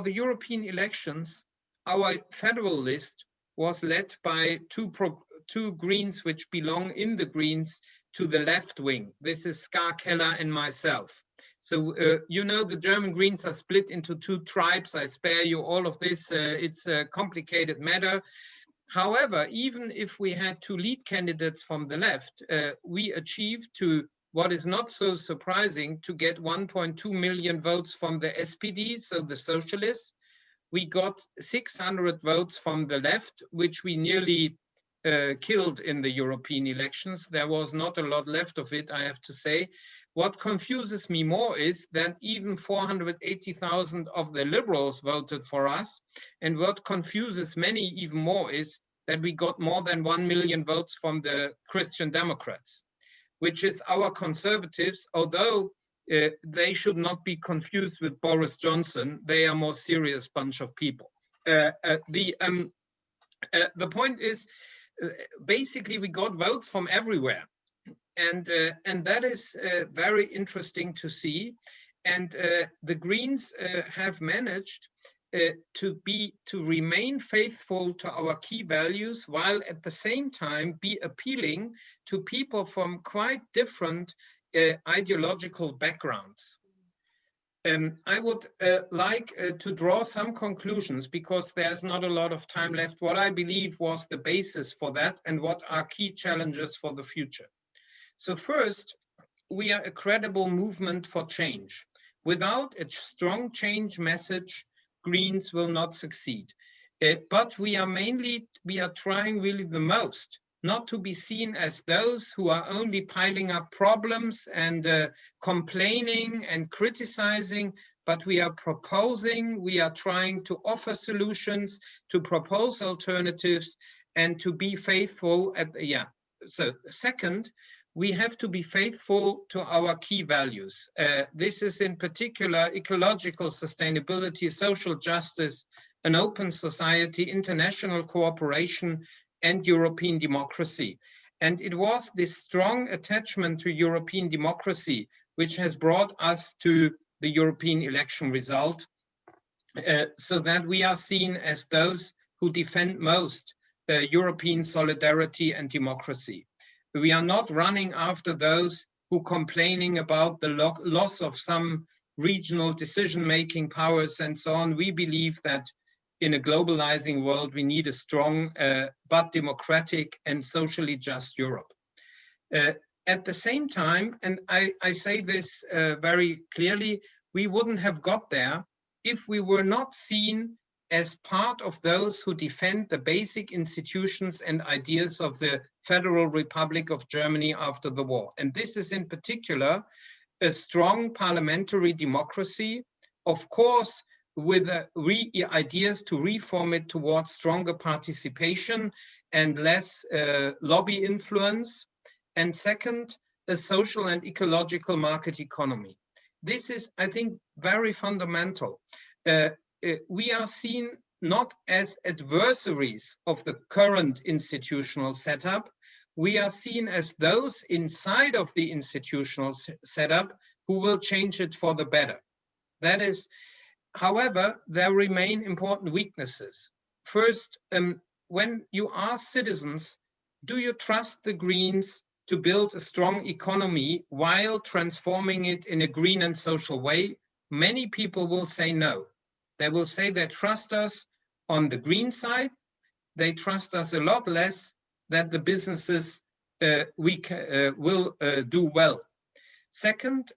the European elections, our federal list was led by two Greens which belong in the Greens to the left wing. This is Ska Keller and myself. So, you know, the German Greens are split into two tribes. I spare you all of this. It's a complicated matter. However, even if we had two lead candidates from the left, we achieved, to what is not so surprising, to get 1.2 million votes from the SPD, so the socialists. We got 600 votes from the left, which we nearly killed in the European elections. There was not a lot left of it, I have to say. What confuses me more is that even 480,000 of the liberals voted for us. And what confuses many even more is that we got more than 1 million votes from the Christian Democrats, which is our conservatives, although they should not be confused with Boris Johnson. They are a more serious bunch of people. The point is, basically, we got votes from everywhere. And that is very interesting to see. And the Greens have managed to remain faithful to our key values, while at the same time be appealing to people from quite different ideological backgrounds. I would like to draw some conclusions, because there's not a lot of time left, what I believe was the basis for that and what are key challenges for the future. So first, we are a credible movement for change. Without a strong change message, Greens will not succeed. But we are trying really the most not to be seen as those who are only piling up problems and complaining and criticizing, but we are proposing, we are trying to offer solutions, to propose alternatives, and to be faithful So second, we have to be faithful to our key values. This is in particular ecological sustainability, social justice, an open society, international cooperation, and European democracy. And it was this strong attachment to European democracy which has brought us to the European election result, so that we are seen as those who defend most European solidarity and democracy. We are not running after those who complaining about the loss of some regional decision-making powers and so on. We believe that in a globalizing world, we need a strong but democratic and socially just Europe. At the same time, and I say this very clearly, we wouldn't have got there if we were not seen as part of those who defend the basic institutions and ideas of the Federal Republic of Germany after the war. And this is in particular a strong parliamentary democracy, of course, with ideas to reform it towards stronger participation and less lobby influence. And second, a social and ecological market economy. This is, I think, very fundamental. We are seen not as adversaries of the current institutional setup. We are seen as those inside of the institutional setup who will change it for the better. That is, however, there remain important weaknesses. First, when you ask citizens, do you trust the Greens to build a strong economy while transforming it in a green and social way? Many people will say no. They will say they trust us on the green side. They trust us a lot less that the businesses will do well. Second,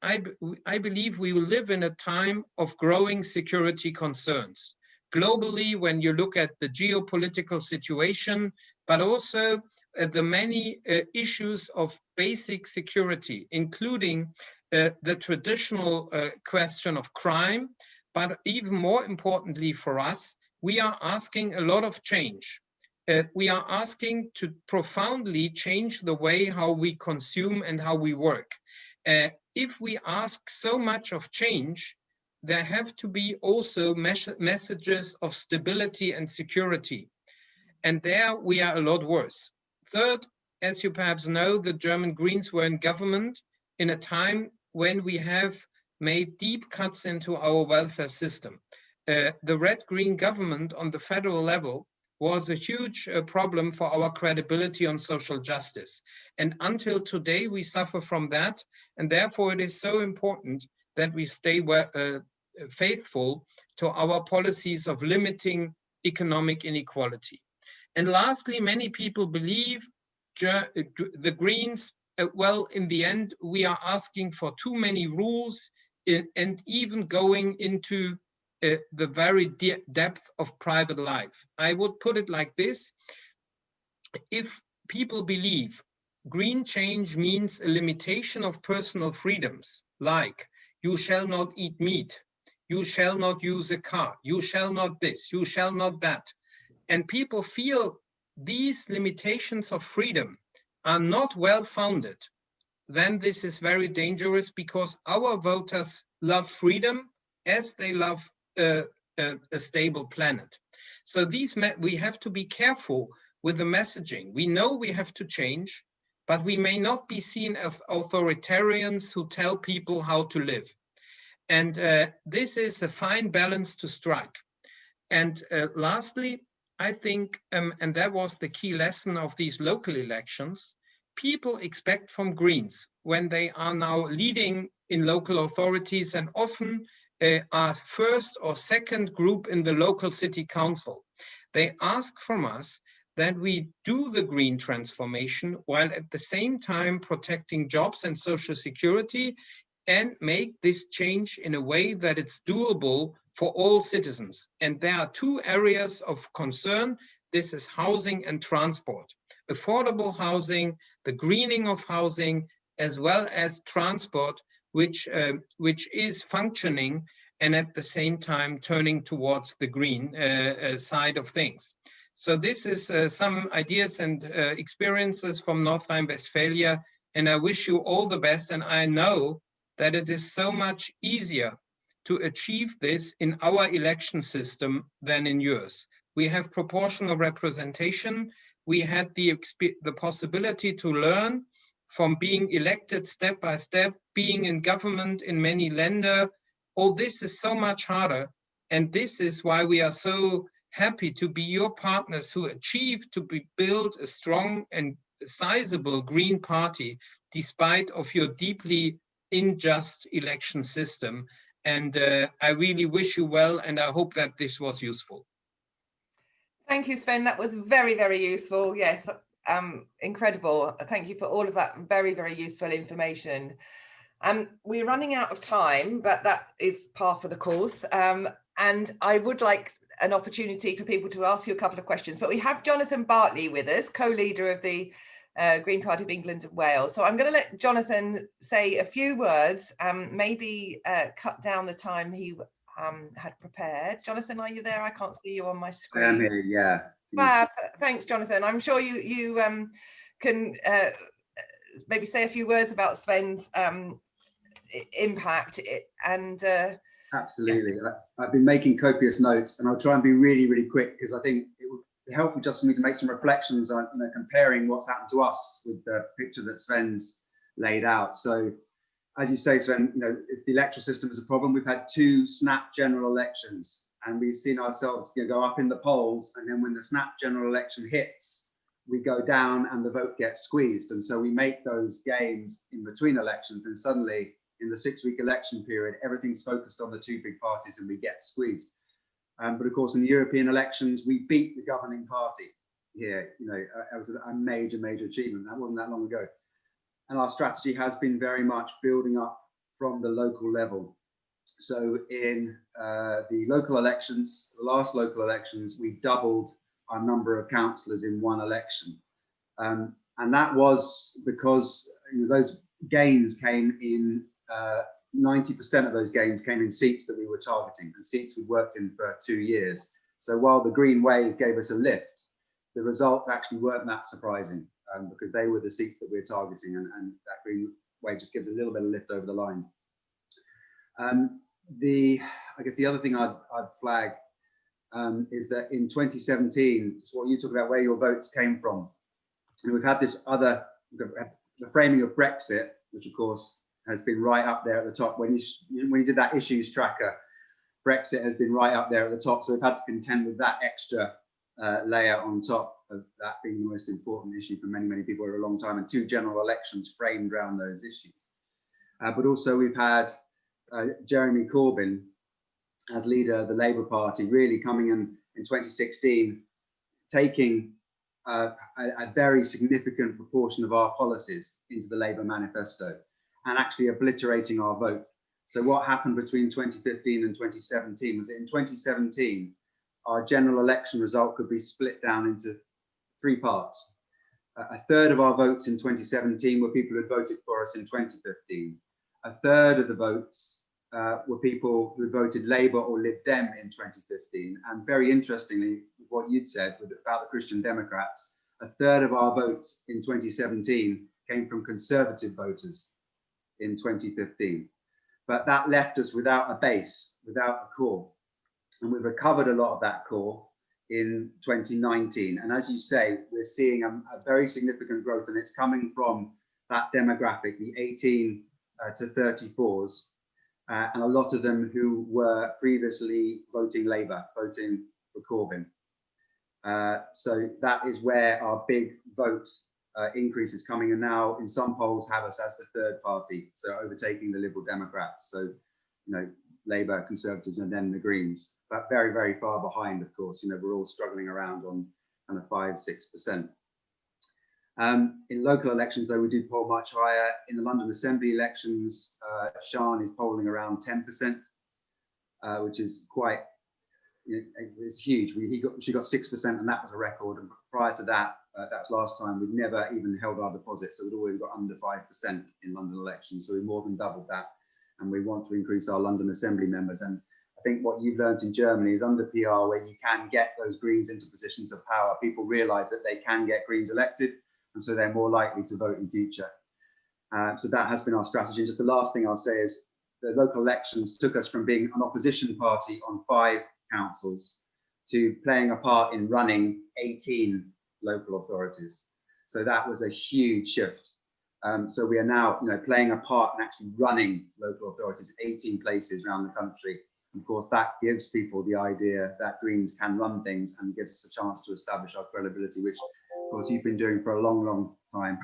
I believe we will live in a time of growing security concerns. Globally, when you look at the geopolitical situation, but also the many issues of basic security, including the traditional question of crime, but even more importantly for us, we are asking a lot of change. We are asking to profoundly change the way how we consume and how we work. If we ask so much of change, there have to be also messages of stability and security. And there we are a lot worse. Third, as you perhaps know, the German Greens were in government in a time when we have made deep cuts into our welfare system. The red-green government on the federal level was a huge problem for our credibility on social justice. And until today, we suffer from that. And therefore, it is so important that we stay faithful to our policies of limiting economic inequality. And lastly, many people believe the Greens, well, in the end, we are asking for too many rules and even going into the very depth of private life. I would put it like this. If people believe green change means a limitation of personal freedoms, like you shall not eat meat, you shall not use a car, you shall not this, you shall not that, and people feel these limitations of freedom are not well-founded, then this is very dangerous, because our voters love freedom as they love a stable planet. So we have to be careful with the messaging. We know we have to change, but we may not be seen as authoritarians who tell people how to live. And this is a fine balance to strike. And lastly, I think, and that was the key lesson of these local elections, people expect from Greens, when they are now leading in local authorities and often are first or second group in the local city council. They ask from us that we do the green transformation while at the same time protecting jobs and social security, and make this change in a way that it's doable for all citizens. And there are two areas of concern. This is housing and transport. Affordable housing, the greening of housing, as well as transport, which is functioning and at the same time turning towards the green side of things. So this is some ideas and experiences from North Rhine-Westphalia, and I wish you all the best. And I know that it is so much easier to achieve this in our election system than in yours. We have proportional representation. We had the possibility to learn from being elected step by step, being in government in many länder. All this is so much harder. And this is why we are so happy to be your partners who achieve to build a strong and sizable Green Party, despite of your deeply unjust election system. And I really wish you well, and I hope that this was useful. Thank you, Sven. That was very, very useful. Yes, incredible. Thank you for all of that very, very useful information. We're running out of time, but that is par for the course. And I would like an opportunity for people to ask you a couple of questions, but we have Jonathan Bartley with us, co-leader of the Green Party of England and Wales. So I'm going to let Jonathan say a few words, maybe cut down the time he had prepared. Jonathan, are you there? I can't see you on my screen. I am here, yeah. Thanks, Jonathan. I'm sure you can maybe say a few words about Sven's impact and absolutely. Yeah. I've been making copious notes, and I'll try and be really, really quick, because I think it would be helpful just for me to make some reflections on comparing what's happened to us with the picture that Sven's laid out. So, as you say, Sven, the electoral system is a problem. We've had 2 snap general elections, and we've seen ourselves go up in the polls, and then when the snap general election hits, we go down and the vote gets squeezed. And so we make those gains in between elections, and suddenly in the 6-week election period, everything's focused on the 2 big parties and we get squeezed. But of course, in the European elections, we beat the governing party here. It was a major, major achievement. That wasn't that long ago. And our strategy has been very much building up from the local level. So in the local elections, the last local elections, we doubled our number of councillors in one election. And that was because those gains came in, 90% of those gains came in seats that we were targeting, and seats we'd worked in for 2 years. So while the Green Wave gave us a lift, the results actually weren't that surprising, because they were the seats that we were targeting, and that Green Wave just gives a little bit of lift over the line. I guess the other thing I'd flag is that in 2017, it's what you talk about, where your votes came from. And we've had this other, the framing of Brexit, which of course has been right up there at the top. When you did that issues tracker, Brexit has been right up there at the top. So we've had to contend with that extra layer on top of that being the most important issue for many, many people for a long time, and 2 general elections framed around those issues. But also we've had Jeremy Corbyn as leader of the Labour Party really coming in 2016, taking a very significant proportion of our policies into the Labour manifesto and actually obliterating our vote. So what happened between 2015 and 2017 was that in 2017, our general election result could be split down into 3 parts. A third of our votes in 2017 were people who had voted for us in 2015. A third of the votes were people who voted Labour or Lib Dem in 2015. And very interestingly, what you'd said about the Christian Democrats, a third of our votes in 2017 came from Conservative voters in 2015. But that left us without a base, without a core. And we've recovered a lot of that core in 2019. And as you say, we're seeing a very significant growth, and it's coming from that demographic, the 18 to 34s, and a lot of them who were previously voting Labour, voting for Corbyn. So that is where our big vote increases coming, and now in some polls have us as the third party, so overtaking the Liberal Democrats. So, Labour, Conservatives, and then the Greens, but very, very far behind, of course. We're all struggling around on kind of 5–6%. In local elections, though, we do poll much higher. In the London Assembly elections, Sian is polling around 10%, which is quite, it's huge. She got 6%, and that was a record. And prior to that, that was last time, we'd never even held our deposit, so we'd always got under 5% in London elections. So we more than doubled that, and we want to increase our London Assembly members. And I think what you've learned in Germany is under PR, where you can get those Greens into positions of power, people realise that they can get Greens elected, and so they're more likely to vote in future. So that has been our strategy. And just the last thing I'll say is the local elections took us from being an opposition party on 5 councils to playing a part in running 18 local authorities. So that was a huge shift. So we are now, playing a part in actually running local authorities, 18 places around the country. And of course, that gives people the idea that Greens can run things and gives us a chance to establish our credibility, which of course you've been doing for a long, long time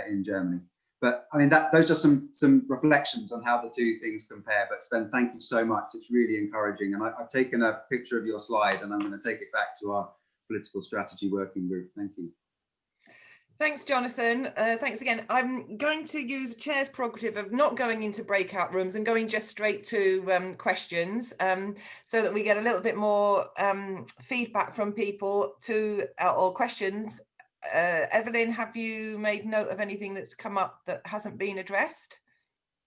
in Germany. But I mean, those are some reflections on how the two things compare. But Sven, thank you so much. It's really encouraging. And I've taken a picture of your slide, and I'm going to take it back to our political strategy working group. Thank you. Thanks, Jonathan. Thanks again. I'm going to use Chair's prerogative of not going into breakout rooms and going just straight to questions, so that we get a little bit more feedback from people or questions. Evelyn, have you made note of anything that's come up that hasn't been addressed?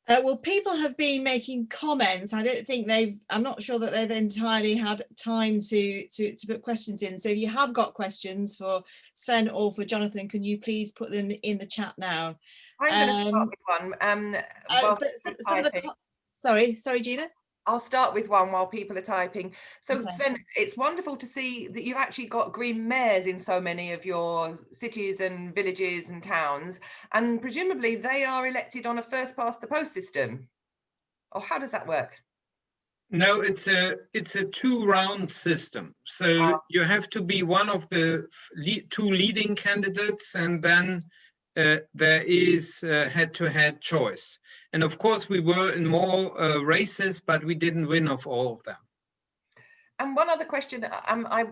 Well, people have been making comments. I don't think I'm not sure that they've entirely had time to put questions in. So if you have got questions for Sven or for Jonathan, can you please put them in the chat now? I'm going to start with one. Sorry, Gina. I'll start with one while people are typing. So Okay. Sven, it's wonderful to see that you've actually got Green mayors in so many of your cities and villages and towns, and presumably they are elected on a first past the post system. Or how does that work? No, it's a 2-round system. So you have to be one of the 2 leading candidates, and then there is head-to-head choice. And of course, we were in more races, but we didn't win of all of them. And one other question, I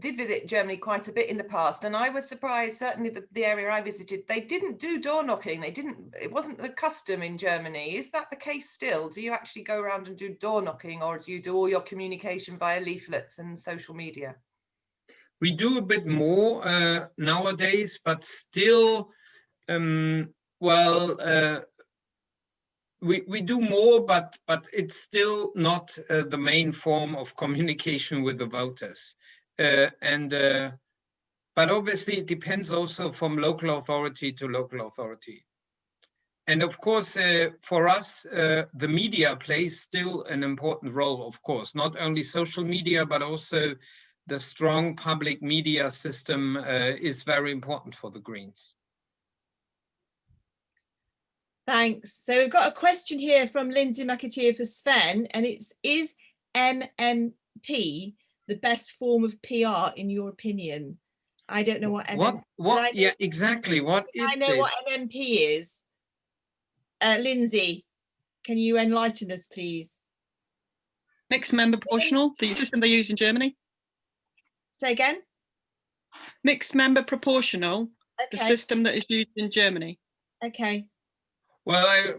did visit Germany quite a bit in the past, and I was surprised, certainly the area I visited, they didn't do door knocking. It wasn't the custom in Germany. Is that the case still? Do you actually go around and do door knocking, or do you do all your communication via leaflets and social media? We do a bit more nowadays, but still, we do more, but it's still not the main form of communication with the voters. But obviously it depends also from local authority to local authority. And of course, for us, the media plays still an important role, of course, not only social media, but also the strong public media system is very important for the Greens. Thanks. So we've got a question here from Lindsay McAteer for Sven, and is MMP the best form of PR in your opinion? I don't know what MMP. What? Yeah, exactly. What is this? I know what MMP is. Lindsay, can you enlighten us, please? Mixed member proportional, the system they use in Germany. Say again? Mixed member proportional, okay. The system that is used in Germany. Okay. Well,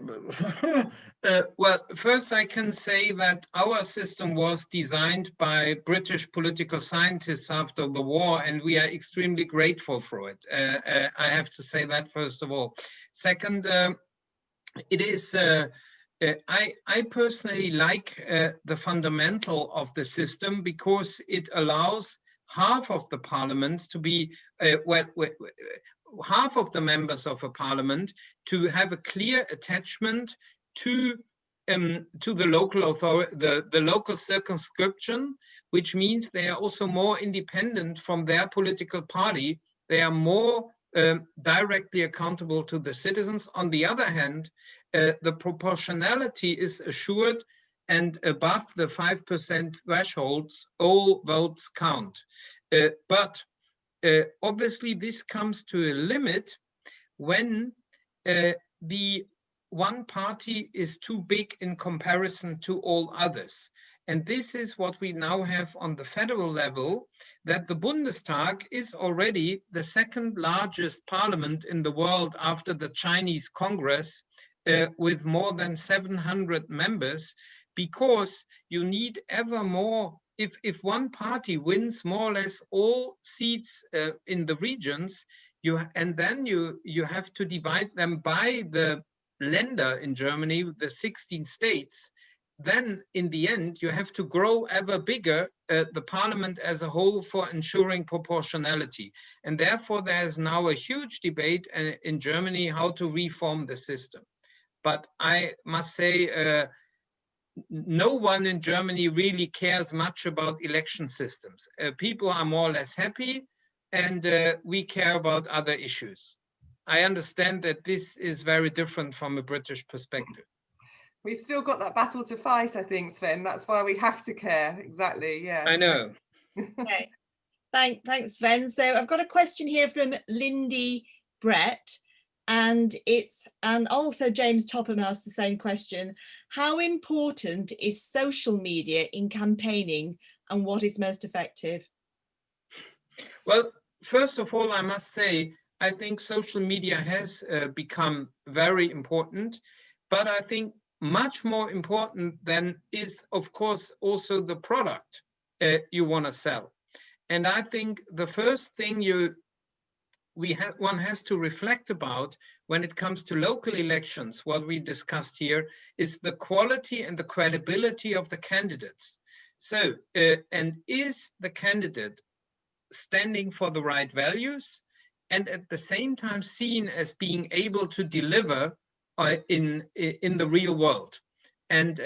well, first I can say that our system was designed by British political scientists after the war, and we are extremely grateful for it. I have to say that first of all. Second, it is, I personally like the fundamental of the system because it allows half of the parliaments to be, half of the members of a parliament to have a clear attachment to the local authority, the local circumscription, which means they are also more independent from their political party. They are more directly accountable to the citizens. On the other hand, the proportionality is assured, and above the 5% thresholds, all votes count. But obviously this comes to a limit when the one party is too big in comparison to all others. And this is what we now have on the federal level, that the Bundestag is already the second largest parliament in the world after the Chinese Congress, with more than 700 members, because you need ever more. If one party wins more or less all seats in the regions, then you have to divide them by the Länder in Germany, the 16 states, then in the end, you have to grow ever bigger the parliament as a whole for ensuring proportionality. And therefore, there is now a huge debate in Germany how to reform the system. But I must say, no one in Germany really cares much about election systems. People are more or less happy, and we care about other issues. I understand that this is very different from a British perspective. We've still got that battle to fight, I think, Sven. That's why we have to care. Exactly. Yes. I know. Okay. Thanks, Sven. So I've got a question here from Lindy Brett, and also James Topham asked the same question. How important is social media in campaigning, and what is most effective? Well, first of all, I must say, I think social media has become very important, but I think much more important than is, of course, also the product you want to sell. And I think the first thing one has to reflect about when it comes to local elections, what we discussed here, is the quality and the credibility of the candidates. So, and is the candidate standing for the right values and at the same time seen as being able to deliver in the real world? And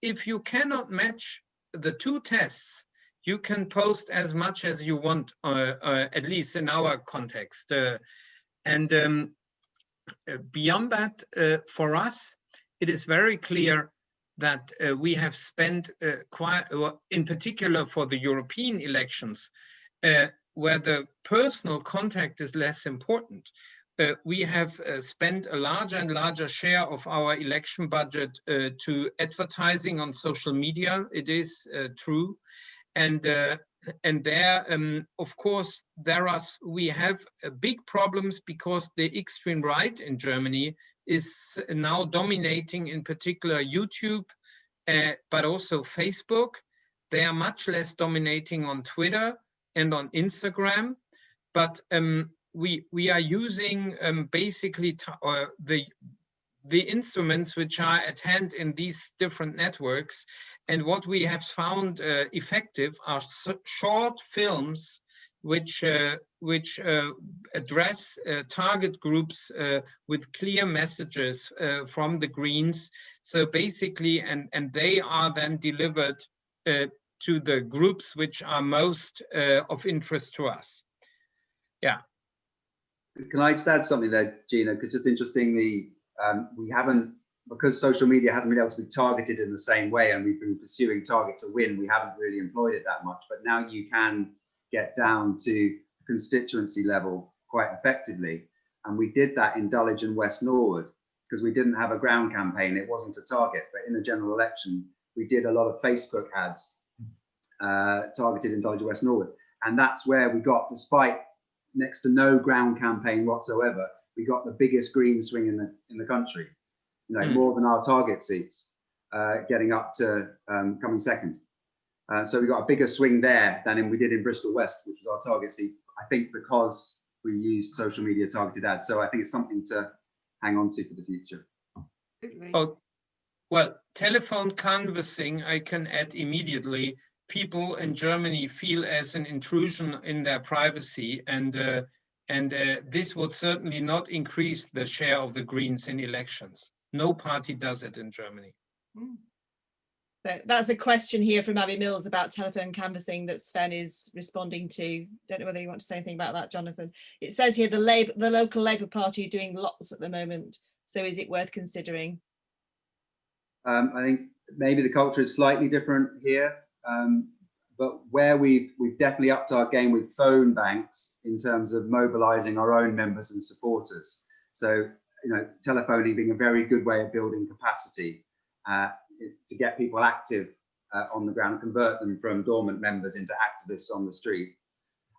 if you cannot match the two tests, you can post as much as you want, at least in our context. Beyond that, for us, it is very clear that we have spent in particular for the European elections, where the personal contact is less important. We have spent a larger and larger share of our election budget to advertising on social media. It is true. And there, of course, we have big problems because the extreme right in Germany is now dominating, in particular YouTube, but also Facebook. They are much less dominating on Twitter and on Instagram, but we are using basically the instruments which are at hand in these different networks. And what we have found effective are short films which address target groups with clear messages from the Greens. So basically, and they are then delivered to the groups which are most of interest to us. Yeah. Can I just add something there, Gina? Because just interestingly, we haven't, because social media hasn't been able to be targeted in the same way, and we've been pursuing target to win, we haven't really employed it that much. But now you can get down to constituency level quite effectively. And we did that in Dulwich and West Norwood because we didn't have a ground campaign. It wasn't a target. But in the general election, we did a lot of Facebook ads targeted in Dulwich and West Norwood. And that's where we got, despite next to no ground campaign whatsoever, we got the biggest Green swing in the country, more than our target seats, getting up to coming second. So we got a bigger swing there than we did in Bristol West, which was our target seat, I think because we used social media targeted ads. So I think it's something to hang on to for the future. Oh, well, telephone canvassing, I can add immediately. People in Germany feel as an intrusion in their privacy, and this would certainly not increase the share of the Greens in elections. No party does it in Germany. So that's a question here from Abby Mills about telephone canvassing that Sven is responding to. Don't know whether you want to say anything about that, Jonathan. It says here the local Labour Party are doing lots at the moment. So is it worth considering? I think maybe the culture is slightly different here. but where we've definitely upped our game with phone banks in terms of mobilising our own members and supporters. So, you know, telephoning being a very good way of building capacity to get people active on the ground and convert them from dormant members into activists on the street.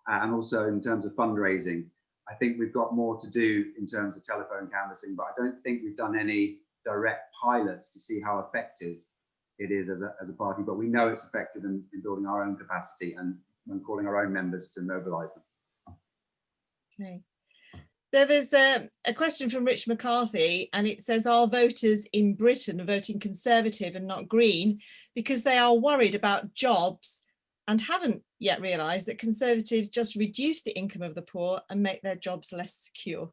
And also in terms of fundraising, I think we've got more to do in terms of telephone canvassing, but I don't think we've done any direct pilots to see how effective it is as a party, but we know it's effective in building our own capacity and when calling our own members to mobilise them. Okay. So there's a question from Rich McCarthy, and it says, are voters in Britain voting Conservative and not Green because they are worried about jobs and haven't yet realised that Conservatives just reduce the income of the poor and make their jobs less secure?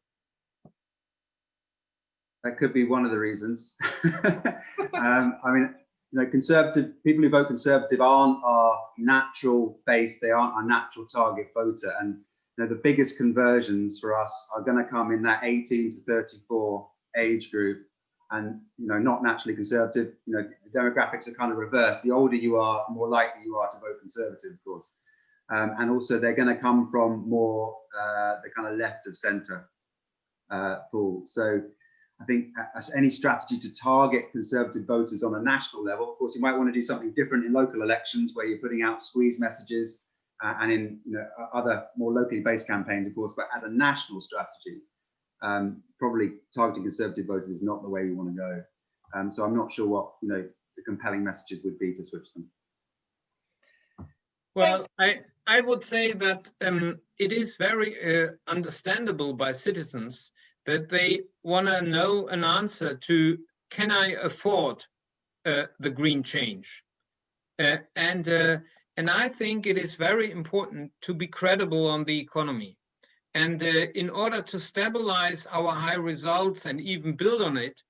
That could be one of the reasons. I mean, you know, Conservative people who vote Conservative aren't our natural base; they aren't our natural target voter. And you know, the biggest conversions for us are going to come in that 18 to 34 age group, and you know, not naturally Conservative. You know, the demographics are kind of reversed. The older you are, the more likely you are to vote Conservative, of course. And also, they're going to come from more the kind of left of centre pool. So I think as any strategy to target Conservative voters on a national level, of course, you might want to do something different in local elections where you're putting out squeeze messages and in other more locally based campaigns, of course, but as a national strategy, probably targeting Conservative voters is not the way we want to go. So I'm not sure what the compelling messages would be to switch them. Well, I would say that it is very understandable by citizens that they want to know an answer to, can I afford the green change? And I think it is very important to be credible on the economy. And in order to stabilize our high results and even build on it,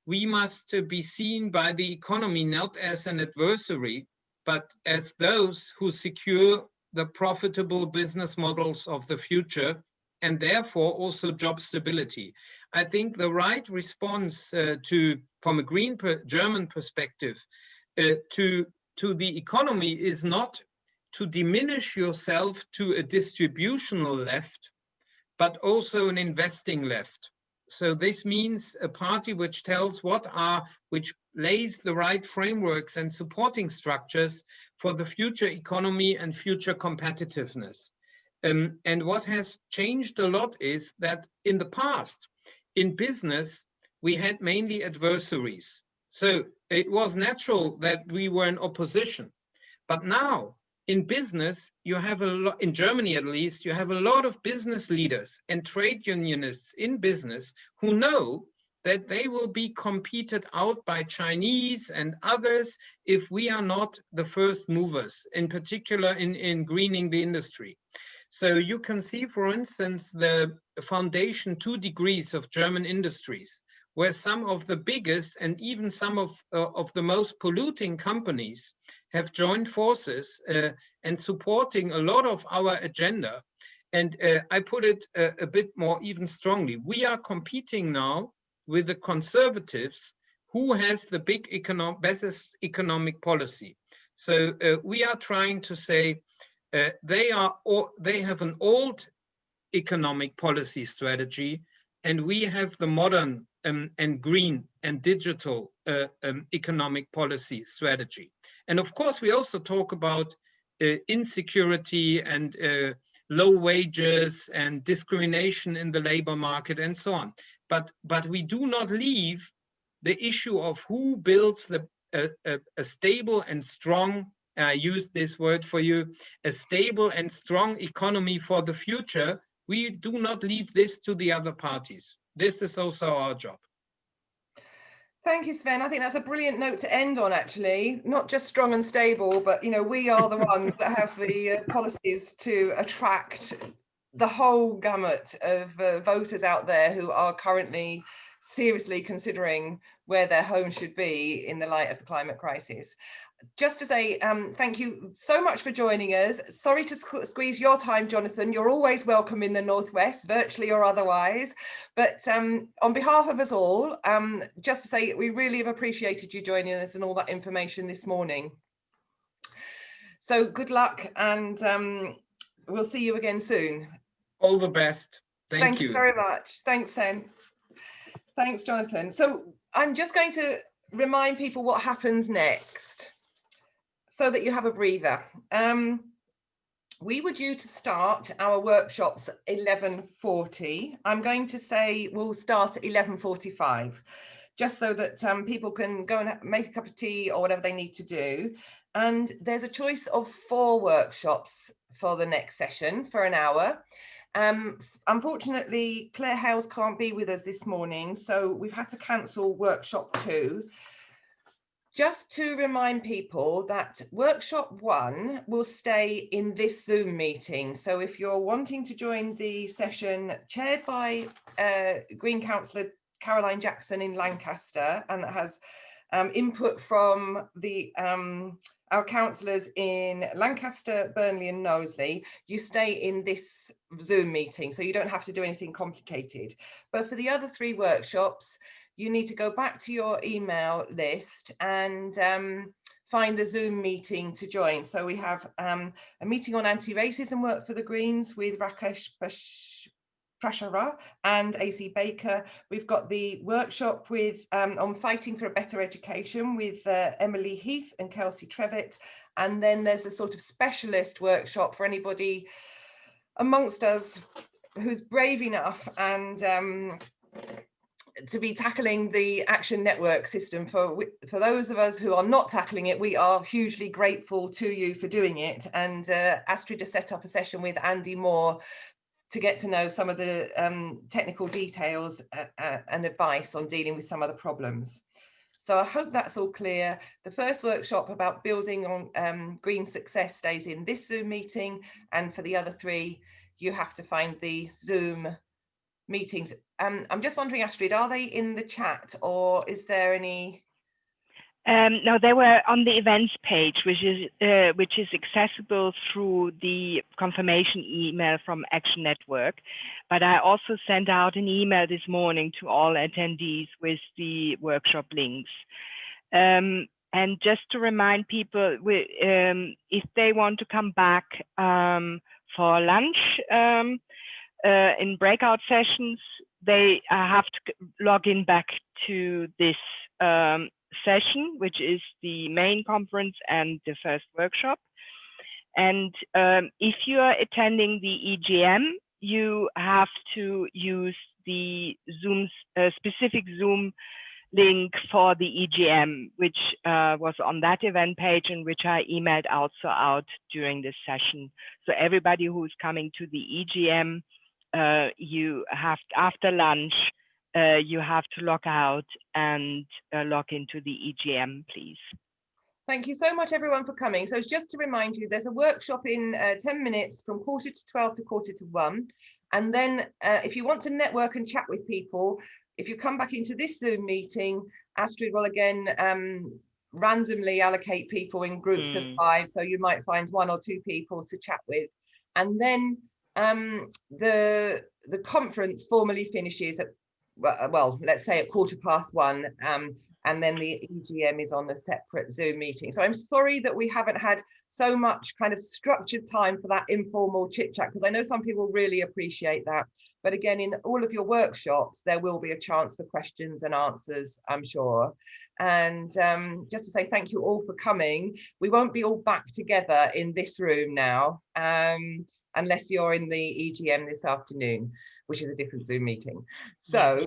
we must be seen by the economy not as an adversary, but as those who secure the profitable business models of the future, and therefore also job stability. I think the right response from a green German perspective to the economy is not to diminish yourself to a distributional left, but also an investing left. So this means a party which tells which lays the right frameworks and supporting structures for the future economy and future competitiveness. And what has changed a lot is that in the past, in business, we had mainly adversaries. So it was natural that we were in opposition. But now in business, you have a lot, in Germany at least, you have a lot of business leaders and trade unionists in business who know that they will be competed out by Chinese and others if we are not the first movers, in particular in greening the industry. So you can see, for instance, the foundation 2 degrees of German industries, where some of the biggest and even some of the most polluting companies have joined forces and supporting a lot of our agenda. And I put it a bit more even strongly. We are competing now with the Conservatives, who has the best economic policy. So we are trying to say they have an old economic policy strategy, and we have the modern and green and digital economic policy strategy. And of course, we also talk about insecurity and low wages and discrimination in the labor market and so on. But we do not leave the issue of who builds a stable and strong, I used this word for you, a stable and strong economy for the future. We do not leave this to the other parties. This is also our job. Thank you, Sven. I think that's a brilliant note to end on, actually. Not just strong and stable, but we are the ones that have the policies to attract the whole gamut of voters out there who are currently seriously considering where their home should be in the light of the climate crisis. Just to say thank you so much for joining us. Sorry to squeeze your time, Jonathan. You're always welcome in the Northwest, virtually or otherwise. But on behalf of us all, just to say we really have appreciated you joining us and all that information this morning. So good luck, and we'll see you again soon. All the best. Thank you very much. Thanks, Sven. Thanks, Jonathan. So I'm just going to remind people what happens next so that you have a breather. We were due to start our workshops at 11:40. I'm going to say we'll start at 11:45, just so that people can go and make a cup of tea or whatever they need to do. And there's a choice of 4 workshops for the next session for an hour. Unfortunately, Claire Hales can't be with us this morning, so we've had to cancel workshop 2. Just to remind people that workshop 1 will stay in this Zoom meeting. So if you're wanting to join the session chaired by Green Councillor Caroline Jackson in Lancaster, and that has input from the our councillors in Lancaster, Burnley and Knowsley, you stay in this Zoom meeting, so you don't have to do anything complicated. But for the other 3 workshops, you need to go back to your email list and find the Zoom meeting to join. So we have a meeting on anti-racism work for the Greens with Rakesh Prashara and AC Baker. We've got the workshop with on fighting for a better education with Emily Heath and Kelsey Trevitt. And then there's a sort of specialist workshop for anybody amongst us who's brave enough and to be tackling the Action Network system. For those of us who are not tackling it, we are hugely grateful to you for doing it. And Astrid has set up a session with Andy Moore to get to know some of the technical details and advice on dealing with some of the problems. So I hope that's all clear. The first workshop about building on green success stays in this Zoom meeting, and for the other 3, you have to find the Zoom meetings. I'm just wondering, Astrid, are they in the chat or is there any? No, they were on the events page, which is accessible through the confirmation email from Action Network. But I also sent out an email this morning to all attendees with the workshop links. And just to remind people, if they want to come back for lunch in breakout sessions, they have to log in back to this session, which is the main conference and the first workshop. And if you are attending the EGM, you have to use the Zoom specific Zoom link for the EGM, which was on that event page and which I emailed also out during this session. So everybody who's coming to the EGM, you have after lunch, you have to log out and log into the EGM, please. Thank you so much, everyone, for coming. So just to remind you, there's a workshop in 10 minutes from 12:45 to 1:45. And then if you want to network and chat with people, if you come back into this Zoom meeting, Astrid will again randomly allocate people in groups of 5. So you might find 1 or 2 people to chat with. And then the conference formally finishes at, well, let's say at 1:15, and then the EGM is on a separate Zoom meeting. So I'm sorry that we haven't had so much kind of structured time for that informal chit chat, because I know some people really appreciate that. But again, in all of your workshops, there will be a chance for questions and answers, I'm sure. And just to say thank you all for coming. We won't be all back together in this room now, unless you're in the EGM this afternoon, which is a different Zoom meeting. So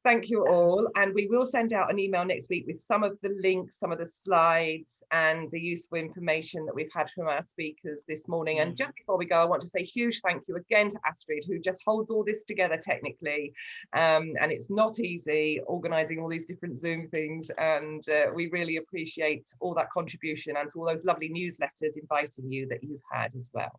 thank you all. And we will send out an email next week with some of the links, some of the slides and the useful information that we've had from our speakers this morning. And just before we go, I want to say a huge thank you again to Astrid, who just holds all this together technically. And it's not easy organising all these different Zoom things. And we really appreciate all that contribution and to all those lovely newsletters inviting you that you've had as well.